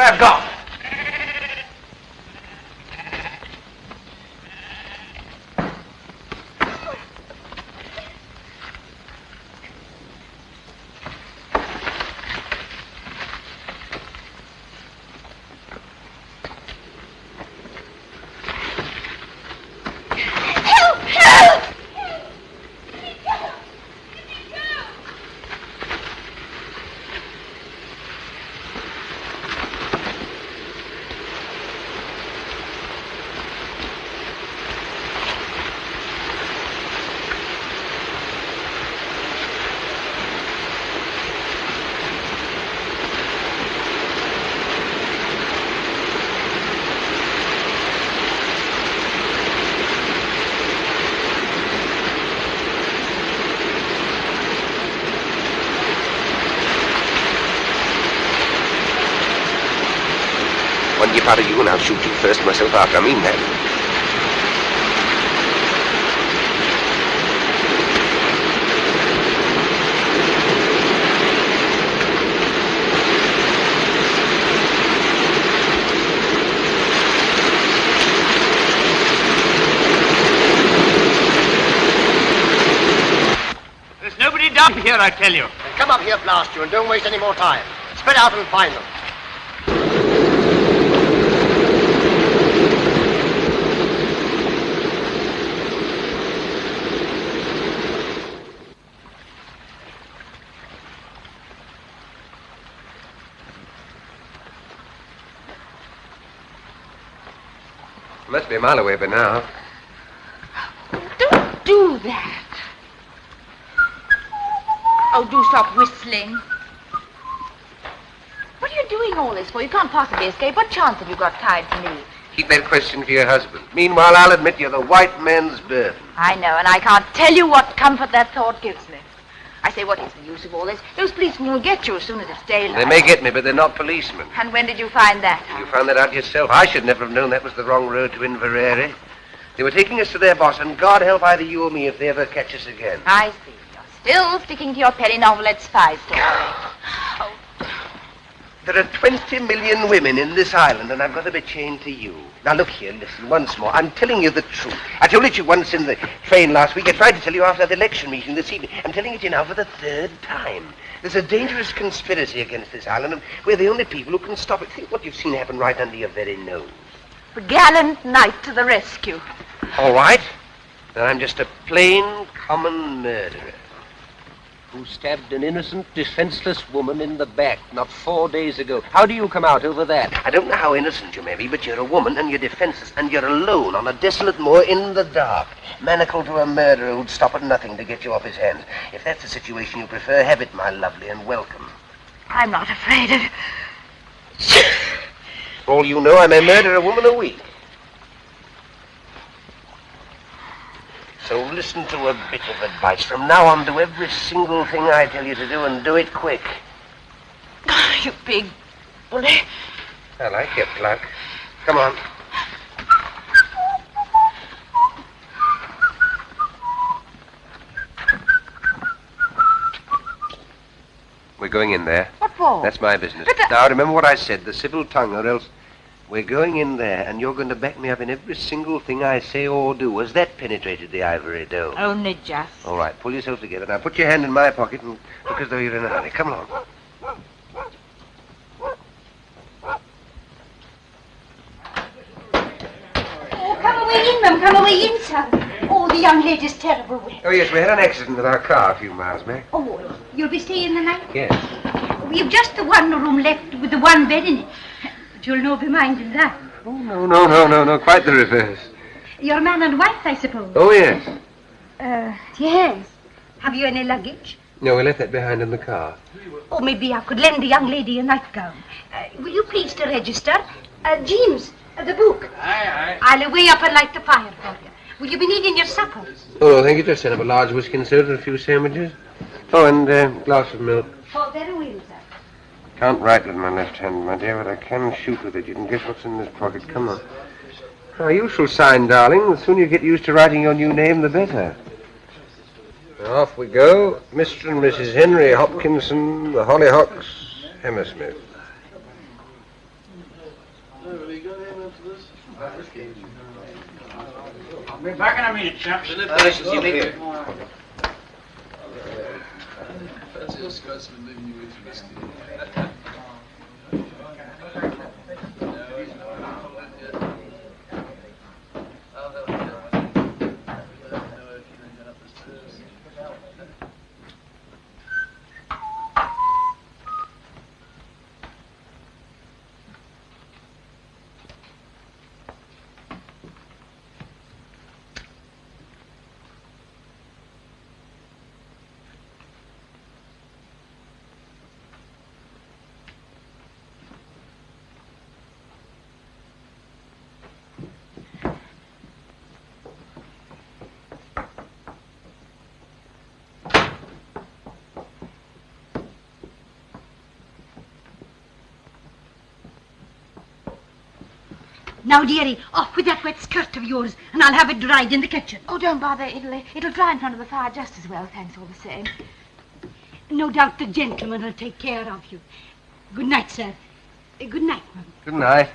I've gone. One dip out of you and I'll shoot you first myself after. I mean that. here, I tell you. Come up here, blast you, and don't waste any more time. Spread out and find them. Must be a mile away by now. Don't do that. Oh, do stop whistling. What are you doing all this for? You can't possibly escape. What chance have you got tied to me? Keep that question for your husband. Meanwhile, I'll admit you're the white man's burden. I know, and I can't tell you what comfort that thought gives me. I say, what is the use of all this? Those policemen will get you as soon as it's daylight. They may get me, but they're not policemen. And when did you find that out? You found that out yourself. I should never have known that was the wrong road to Inverary. They were taking us to their boss, and God help either you or me if they ever catch us again. I see. You're still sticking to your penny novelette's spy story. Oh. There are 20 million women in this island, and I've got to be chained to you. Now, look here, listen, once more. I'm telling you the truth. I told it to you once in the train last week. I tried to tell you after the election meeting this evening. I'm telling it to you now for the third time. There's a dangerous conspiracy against this island, and we're the only people who can stop it. Think what you've seen happen right under your very nose. The gallant knight to the rescue. All right. Then I'm just a plain, common murderer who stabbed an innocent, defenseless woman in the back not 4 days ago. How do you come out over that? I don't know how innocent you may be, but you're a woman and you're defenseless and you're alone on a desolate moor in the dark, manacled to a murderer who'd stop at nothing to get you off his hands. If that's the situation you prefer, have it, my lovely, and welcome. I'm not afraid of... For all you know, I may murder a woman a week. So listen to a bit of advice. From now on, do every single thing I tell you to do, and do it quick. You big bully. I like your pluck. Come on. We're going in there. What for? That's my business. Now, remember what I said, the civil tongue, or else... We're going in there, and you're going to back me up in every single thing I say or do. Has that penetrated the ivory dome? Only just. All right, pull yourself together. Now, put your hand in my pocket and look as though you're in a hurry. Come along. Oh, come away in, ma'am. Come away in, son. Oh, the young lady's terrible wet. Oh, yes, we had an accident with our car a few miles back. Oh, you'll be staying the night? Yes. We've just the one room left with the one bed in it. But you'll no be minding that. Oh, no. Quite the reverse. You're man and wife, I suppose. Oh, yes. Yes. Have you any luggage? No, we left that behind in the car. Oh, maybe I could lend the young lady a nightgown. Will you please to register? James, the book. Aye. I'll away up and light the fire for you. Will you be needing your supper? Oh, no, thank you. Just send up a large whiskey and soda and a few sandwiches. Oh, and a glass of milk. Oh, very well, sir. Can't write with my left hand, my dear, but I can shoot with it. You can guess what's in this pocket. Come on. Now, you shall sign, darling. The sooner you get used to writing your new name, the better. Now, off we go. Mr. and Mrs. Henry Hopkinson, the Hollyhocks, Hammersmith. I'll be back in a minute, chaps. Now, dearie, off with that wet skirt of yours, and I'll have it dried in the kitchen. Oh, don't bother. It'll dry in front of the fire just as well, thanks all the same. No doubt the gentleman will take care of you. Good night, sir. Good night, ma'am. Good night.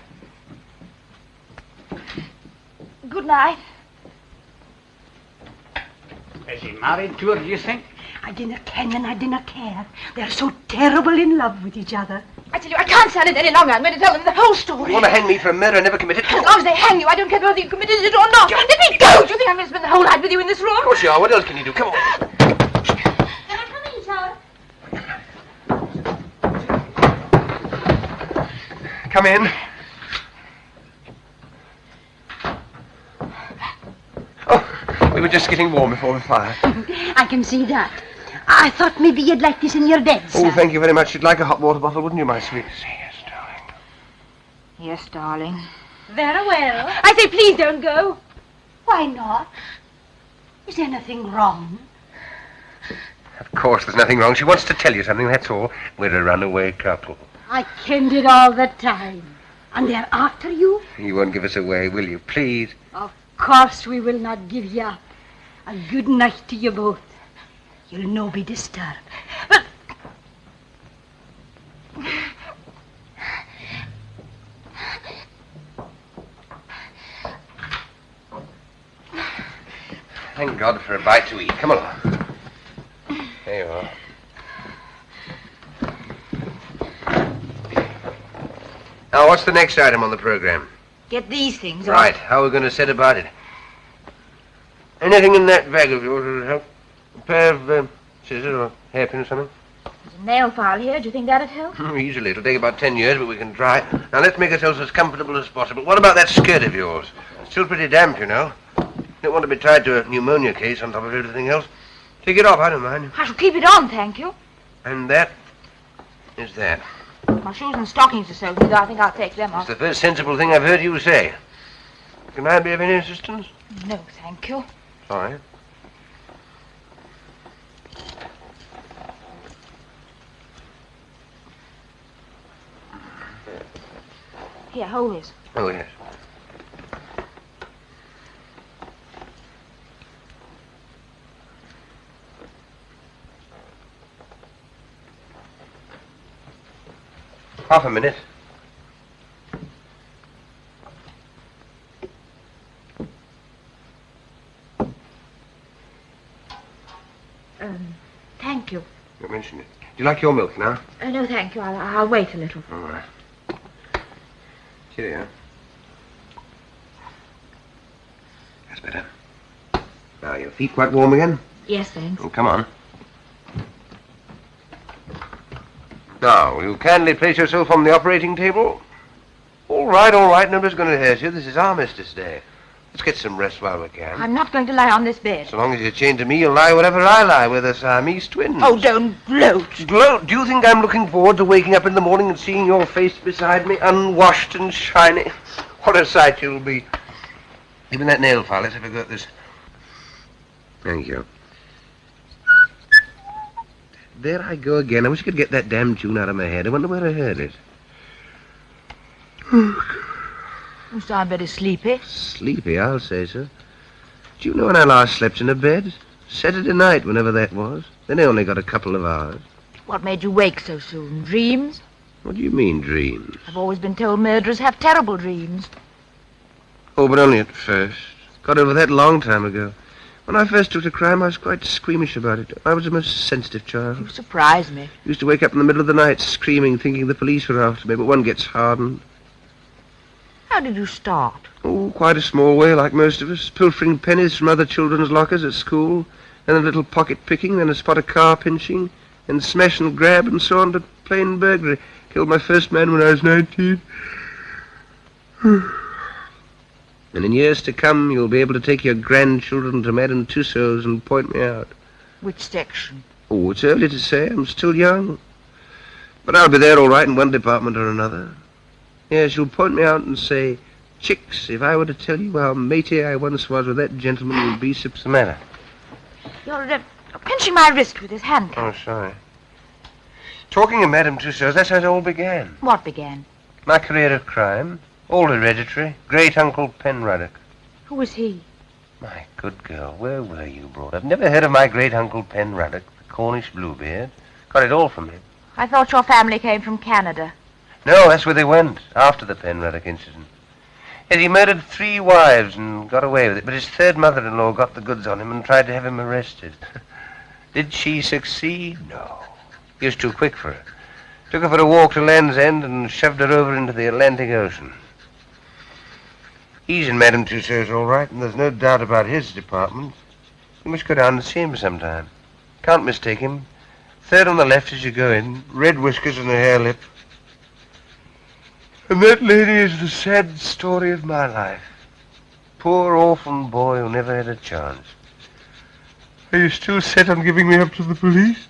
Good night. Is he married to her, do you think? I didn't ken and I didn't care. They're so terrible in love with each other. I tell you, I can't stand it any longer. I'm going to tell them the whole story. You want to hang me for a murder I never committed? As long as they hang you, I don't care whether you committed it or not. Let me go! Do you think I'm going to spend the whole night with you in this room? Of course you are. What else can you do? Come on. Can I come in, sir? Come in. Oh, we were just getting warm before the fire. I can see that. I thought maybe you'd like this in your bed, sir. Oh, thank you very much. You'd like a hot water bottle, wouldn't you, my sweet? Yes, darling. Very well. I say, please don't go. Why not? Is anything wrong? Of course there's nothing wrong. She wants to tell you something, that's all. We're a runaway couple. I kenned it all the time. And they're after you? You won't give us away, will you? Please. Of course we will not give you up. A good night to you both. You'll no be disturbed. Thank God for a bite to eat. Come along. There you are. Now, what's the next item on the program? Get these things Right. off. How are we going to set about it? Anything in that bag of yours will help? A pair of scissors or hairpin or something? There's a nail file here. Do you think that'd help? Easily. It'll take about 10 years, but we can try. Now, let's make ourselves as comfortable as possible. What about that skirt of yours? It's still pretty damp, you know. Don't want to be tied to a pneumonia case on top of everything else. Take it off, I don't mind. I shall keep it on, thank you. And that is that. My shoes and stockings are soaked, so I think I'll take them It's off. the first sensible thing I've heard you say. Can I be of any assistance? No, thank you. Sorry. Here, hold this. Oh, yes. Half a minute. Thank you. Don't mention it. Do you like your milk now? No, thank you. I'll wait a little. All right. Cheerio. That's better. Now, your feet quite warm again? Yes, thanks. Oh, come on. Now, will you kindly place yourself on the operating table? All right, nobody's going to hurt you. This is Armistice Day. Let's get some rest while we can. I'm not going to lie on this bed. So long as you're chained to me, you'll lie wherever I lie. We're the Siamese twins. Oh, don't gloat. Gloat? Do you think I'm looking forward to waking up in the morning and seeing your face beside me, unwashed and shiny? What a sight you'll be. Even that nail file. Let's have a go at this. Thank you. There I go again. I wish I could get that damn tune out of my head. I wonder where I heard it. You sound very sleepy. Sleepy, I'll say so. Do you know when I last slept in a bed? Saturday night, whenever that was. Then I only got a couple of hours. What made you wake so soon? Dreams? What do you mean, dreams? I've always been told murderers have terrible dreams. Oh, but only at first. Got over that a long time ago. When I first took to crime, I was quite squeamish about it. I was a most sensitive child. You surprise me. Used to wake up in the middle of the night screaming, thinking the police were after me, but one gets hardened. How did you start? Oh, quite a small way, like most of us. Pilfering pennies from other children's lockers at school, then a little pocket picking, then a spot of car pinching, then smash and grab, and so on to plain burglary. Killed my first man when I was 19. And in years to come, you'll be able to take your grandchildren to Madame Tussauds and point me out. Which section? Oh, it's early to say. I'm still young. But I'll be there all right in one department or another. Yes, you'll point me out and say, Chicks, if I were to tell you how matey I once was with that gentleman, you'd be what's the matter? You're pinching my wrist with his handcuff. Oh, sorry. Talking of Madame Tussauds, that's how it all began. What began? My career of crime. All hereditary. Great-uncle Penruddock. Who was he? My good girl, where were you brought up? Never heard of my great-uncle Penruddock, the Cornish Bluebeard? Got it all from him. I thought your family came from Canada. No, that's where they went, after the Penruddock incident. Yes, he murdered 3 wives and got away with it, but his third mother-in-law got the goods on him and tried to have him arrested. Did she succeed? No. He was too quick for her. Took her for a walk to Land's End and shoved her over into the Atlantic Ocean. He's in Madame Tussauds all right, and there's no doubt about his department. You must go down and see him sometime. Can't mistake him. Third on the left as you go in, red whiskers and a hare lip. And that lady is the sad story of my life. Poor orphan boy who never had a chance. Are you still set on giving me up to the police?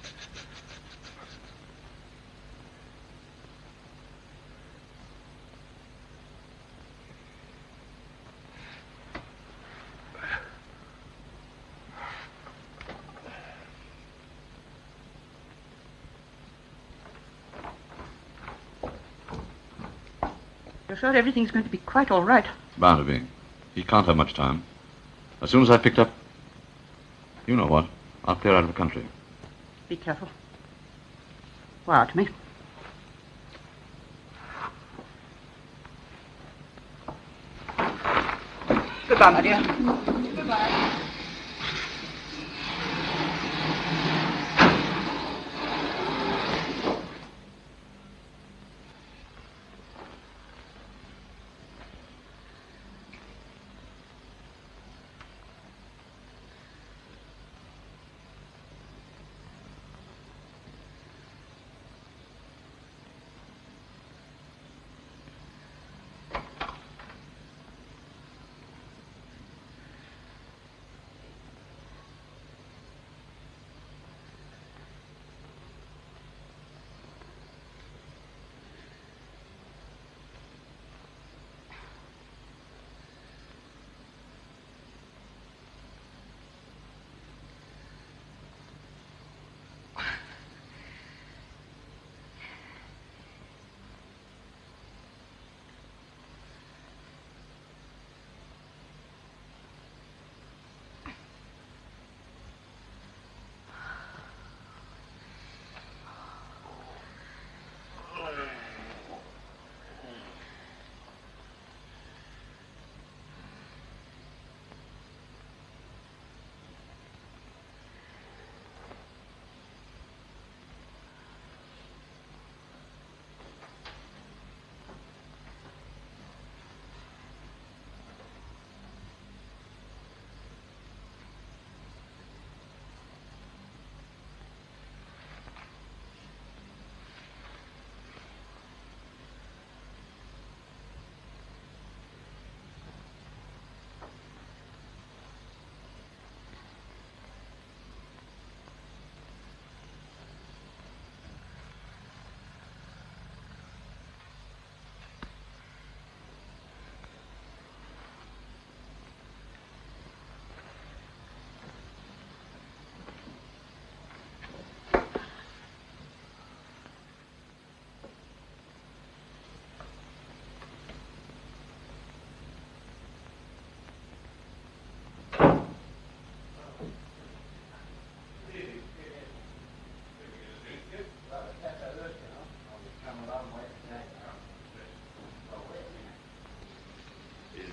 You're sure everything's going to be quite all right? Bound to be. He can't have much time. As soon as I've picked up... You know what? I'll clear out of the country. Be careful. Wire to me. Goodbye, my dear. Goodbye.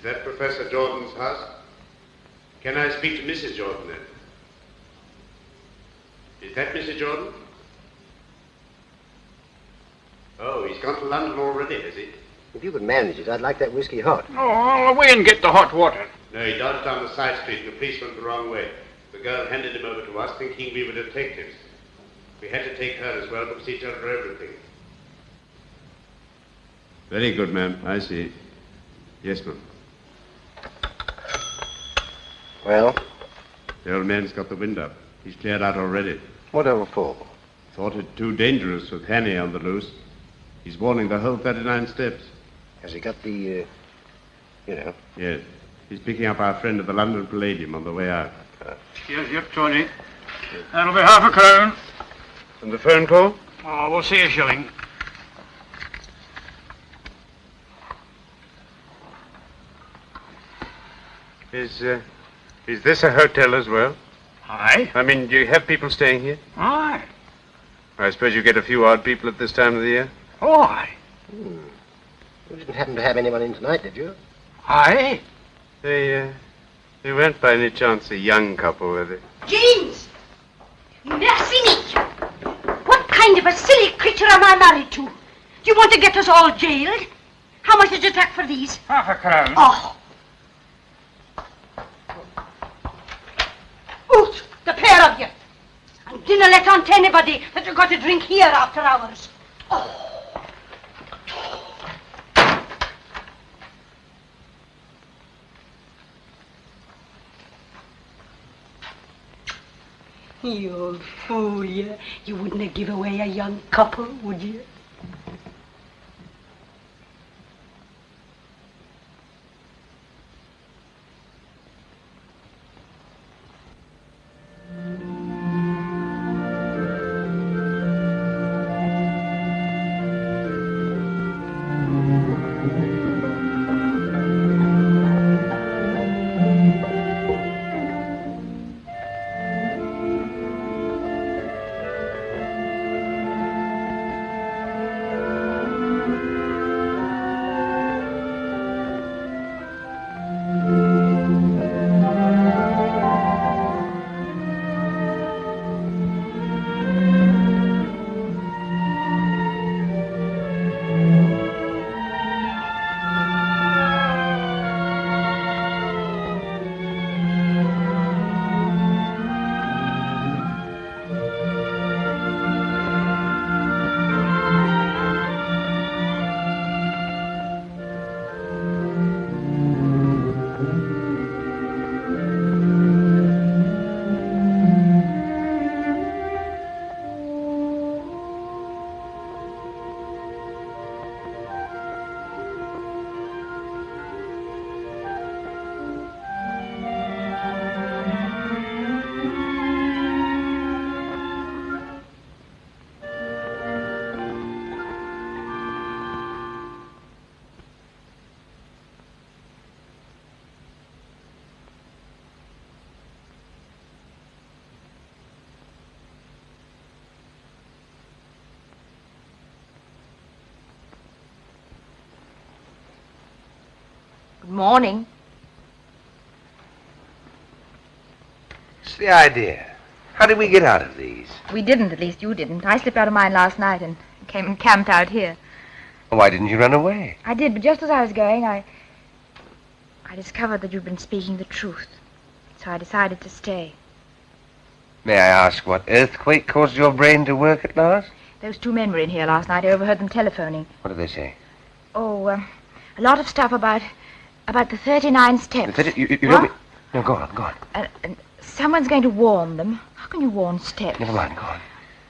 Is that Professor Jordan's house? Can I speak to Mrs. Jordan then? Is that Mrs. Jordan? Oh, he's gone to London already, has he? If you could manage it, I'd like that whiskey hot. Oh, I'll away and get the hot water. No, he dodged down the side street and the police went the wrong way. The girl handed him over to us thinking we were detectives. We had to take her as well because he told her everything. Very good, ma'am. I see. Yes, ma'am. Well? The old man's got the wind up. He's cleared out already. Whatever for? Thought it too dangerous with Hanny on the loose. He's warning the whole 39 steps. Has he got the, you know? Yes. He's picking up our friend at the London Palladium on the way out. Yes, Tony. That'll be half a crown. And the phone call? Oh, we'll see a shilling. Is this a hotel as well? Aye. I mean, do you have people staying here? Aye. I suppose you get a few odd people at this time of the year? Oh, aye. You didn't happen to have anyone in tonight, did you? Aye. They weren't by any chance a young couple, were they? James! You never kind of a silly creature am I married to? Do you want to get us all jailed? How much did you take for these? £0.50. Oh. Out, the pair of you. And dinna let on to anybody that you've got to drink here after hours. Oh. You old fool, you. You wouldn't give away a young couple, would you? Good morning. What's the idea? How did we get out of these? We didn't, at least you didn't. I slipped out of mine last night and came and camped out here. Why didn't you run away? I did, but just as I was going, I discovered that you'd been speaking the truth. So I decided to stay. May I ask what earthquake caused your brain to work at last? Those two men were in here last night. I overheard them telephoning. What did they say? Oh, a lot of stuff about the 39 steps. You don't mean... No, go on. And someone's going to warn them. How can you warn steps? Never mind, go on.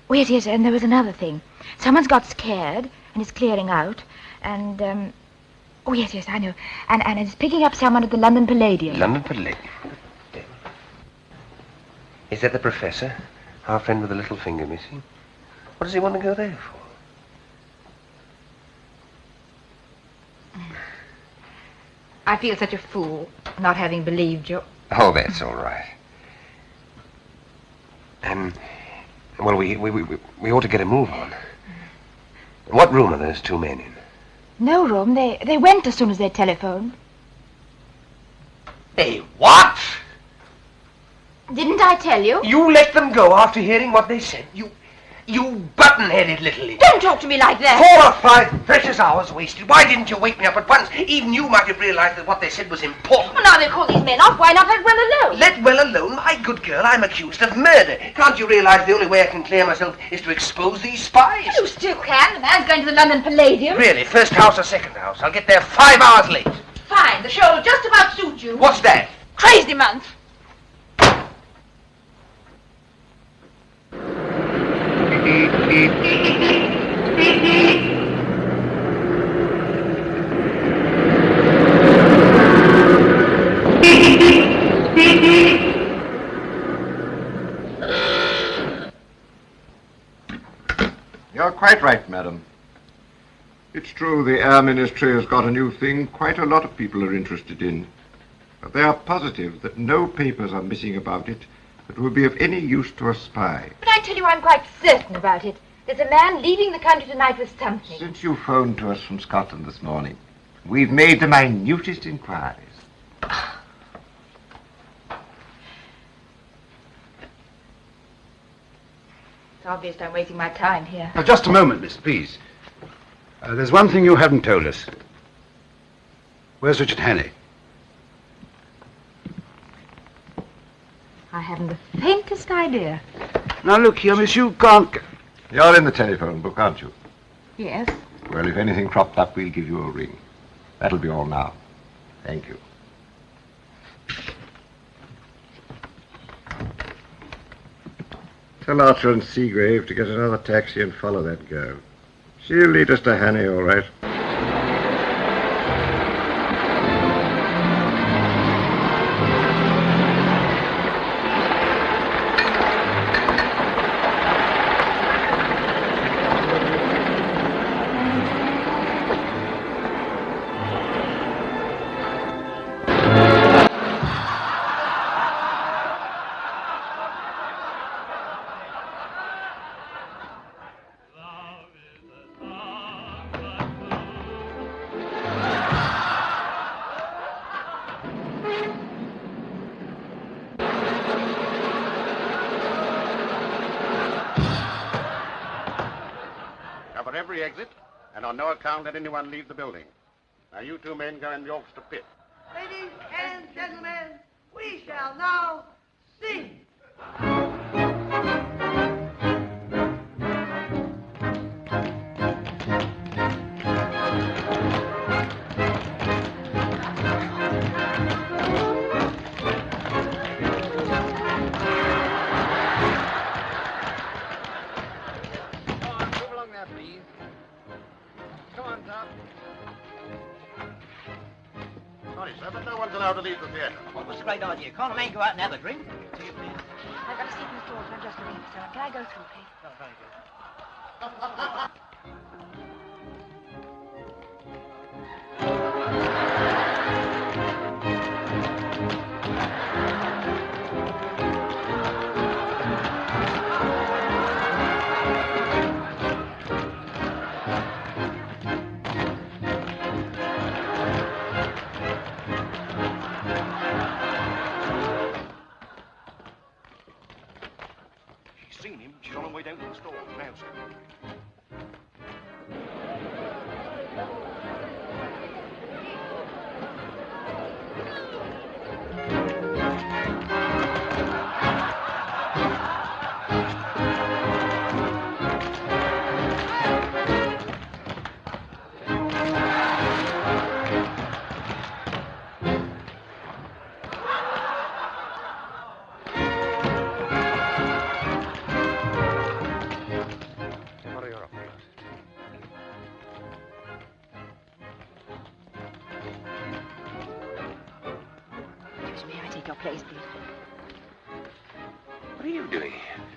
Oh, yes, and there was another thing. Someone's got scared and is clearing out, and, oh, yes, I know. And is picking up someone at the London Palladium. London Palladium? Is that the professor? Our friend with the little finger missing? What does he want to go there for? I feel such a fool, not having believed you. Oh, that's all right. Well, we ought to get a move on. What room are those two men in? No room. They went as soon as they telephoned. They what? Didn't I tell you? You let them go after hearing what they said. You button-headed little idiot. Don't talk to me like that. 4 or 5 precious hours wasted. Why didn't you wake me up at once? Even you might have realized that what they said was important. Well, now they call these men off. Why not let well alone? Let well alone? My good girl, I'm accused of murder. Can't you realize the only way I can clear myself is to expose these spies? You still can. The man's going to the London Palladium. Really? First house or second house? I'll get there 5 hours late. Fine. The show will just about suit you. What's that? Crazy month. You're quite right, madam. It's true the Air Ministry has got a new thing quite a lot of people are interested in. But they are positive that no papers are missing about it that will be of any use to a spy. But I tell you, I'm quite certain about it. There's a man leaving the country tonight with something. Since you phoned to us from Scotland this morning, we've made the minutest inquiries. It's obvious I'm wasting my time here. Now, just a moment, miss, please. There's one thing you haven't told us. Where's Richard Hannay? I haven't the faintest idea. Now, look here, miss, you can't... You're in the telephone book, aren't you? Yes. Well, if anything cropped up, we'll give you a ring. That'll be all now. Thank you. Tell Archer and Seagrave to get another taxi and follow that girl. She'll lead us to Hannay, all right. Cover every exit, and on no account let anyone leave the building. Now, you two men go in the orchestra pit. Ladies and gentlemen, we shall now sing. Sorry, sir, but no one's allowed to leave the theatre. Well, what's the great idea? Can't a man go out and have a drink? I've got a seat in the stall, so I'm just looking for someone. Can I go through, please? Oh, very good. Seen him. She's on her way down to the store now, sir. Place, please. What are you doing?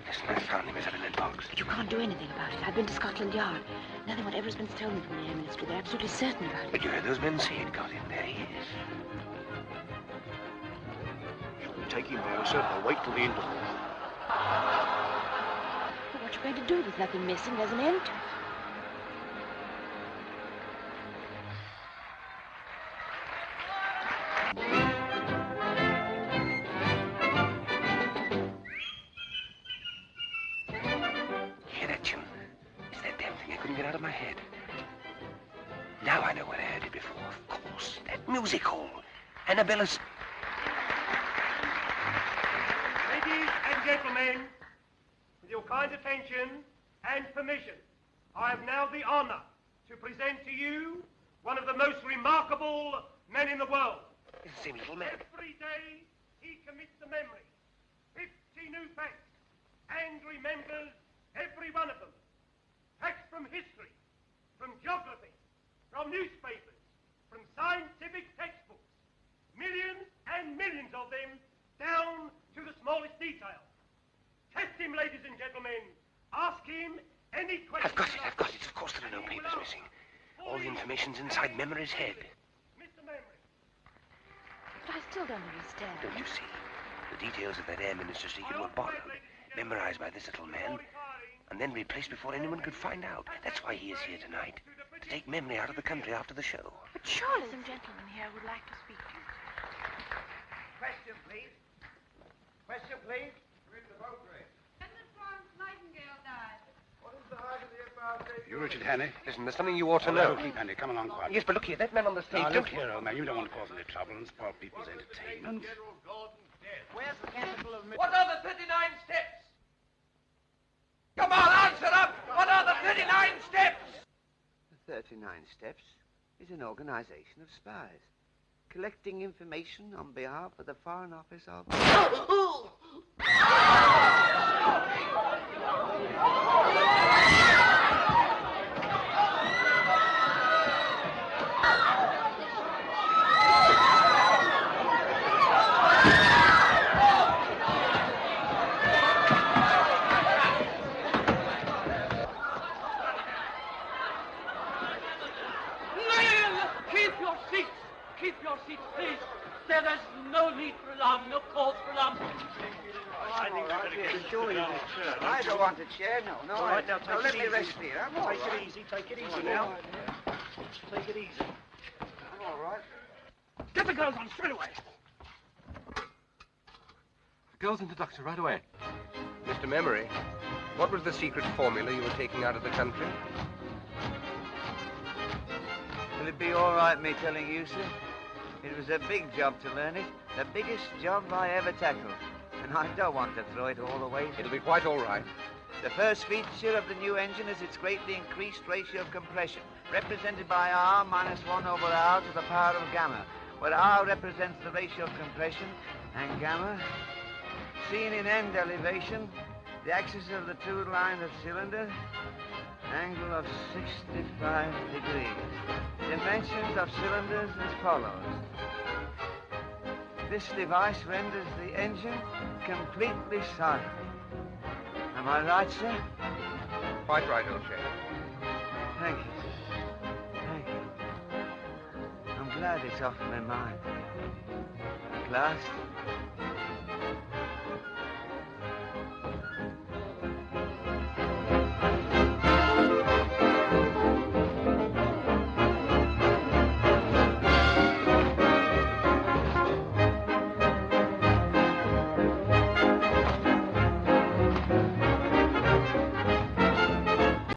Listen, I found him. He's had a lead box. But you can't do anything about it. I've been to Scotland Yard. Nothing whatever has been stolen from the Air Ministry. They're absolutely certain about it. But you heard those men say he'd got him. There he is. You'll take him now, sir. I'll wait till the interval. But what you going to do? There's nothing missing. There's an end to it. Music hall. Annabella's... Ladies and gentlemen, with your kind attention and permission, I have now the honor to present to you one of the most remarkable men in the world. It's the same little man. Every day he commits to memory 50 new facts and remembers every one of them. Facts from history, from geography, from newspapers, from scientific textbooks, millions and millions of them, down to the smallest detail. Test him, ladies and gentlemen. Ask him any question. I've got it. Of course there are no papers missing. All the information's inside Memory's head. Mr. Memory. But I still don't understand. Don't you see? The details of that Air Minister's secret were borrowed, memorized by this little man, and then replaced before anyone could find out. That's why he is here tonight. To take Memory out of the country after the show. But surely some gentleman here would like to speak to you. Question, please. Question, please. When did Florence Nightingale die? You Richard Hannay? Listen, there's something you ought to No, know. keep Hannay. Come along quietly. Yes, but look here, that man on the stage... Now, don't look here, old man. You don't want to cause any trouble and spoil people's entertainment. Where's the capital of... What are the 39 steps? Come on, answer up! What are the 39 steps? The 39 Steps is an organization of spies, collecting information on behalf of the Foreign Office of... Keep your seats! Keep your seats, please! There is no need for alarm, no cause for alarm. I think we're going to get enjoying this chair. I don't want a chair, no. All right, now, take let it me easy. rest here. I'm all Take right. it easy, take it easy now. Take it easy. I'm all right. Get the girls on straight away. Girls into Doctor right away. Mr. Memory, what was the secret formula you were taking out of the country? Will it be all right, me telling you, sir? It was a big job to learn it. The biggest job I ever tackled. And I don't want to throw it all away. It'll be quite all right. The first feature of the new engine is its greatly increased ratio of compression, represented by R minus 1 over R to the power of gamma, where R represents the ratio of compression, and gamma, seen in end elevation, the axis of the two lines of cylinder, angle of 65 degrees. Dimensions of cylinders as follows. This device renders the engine completely silent. Am I right, sir? Quite right, old chap. Thank you, sir. Thank you. I'm glad it's off my mind. At last,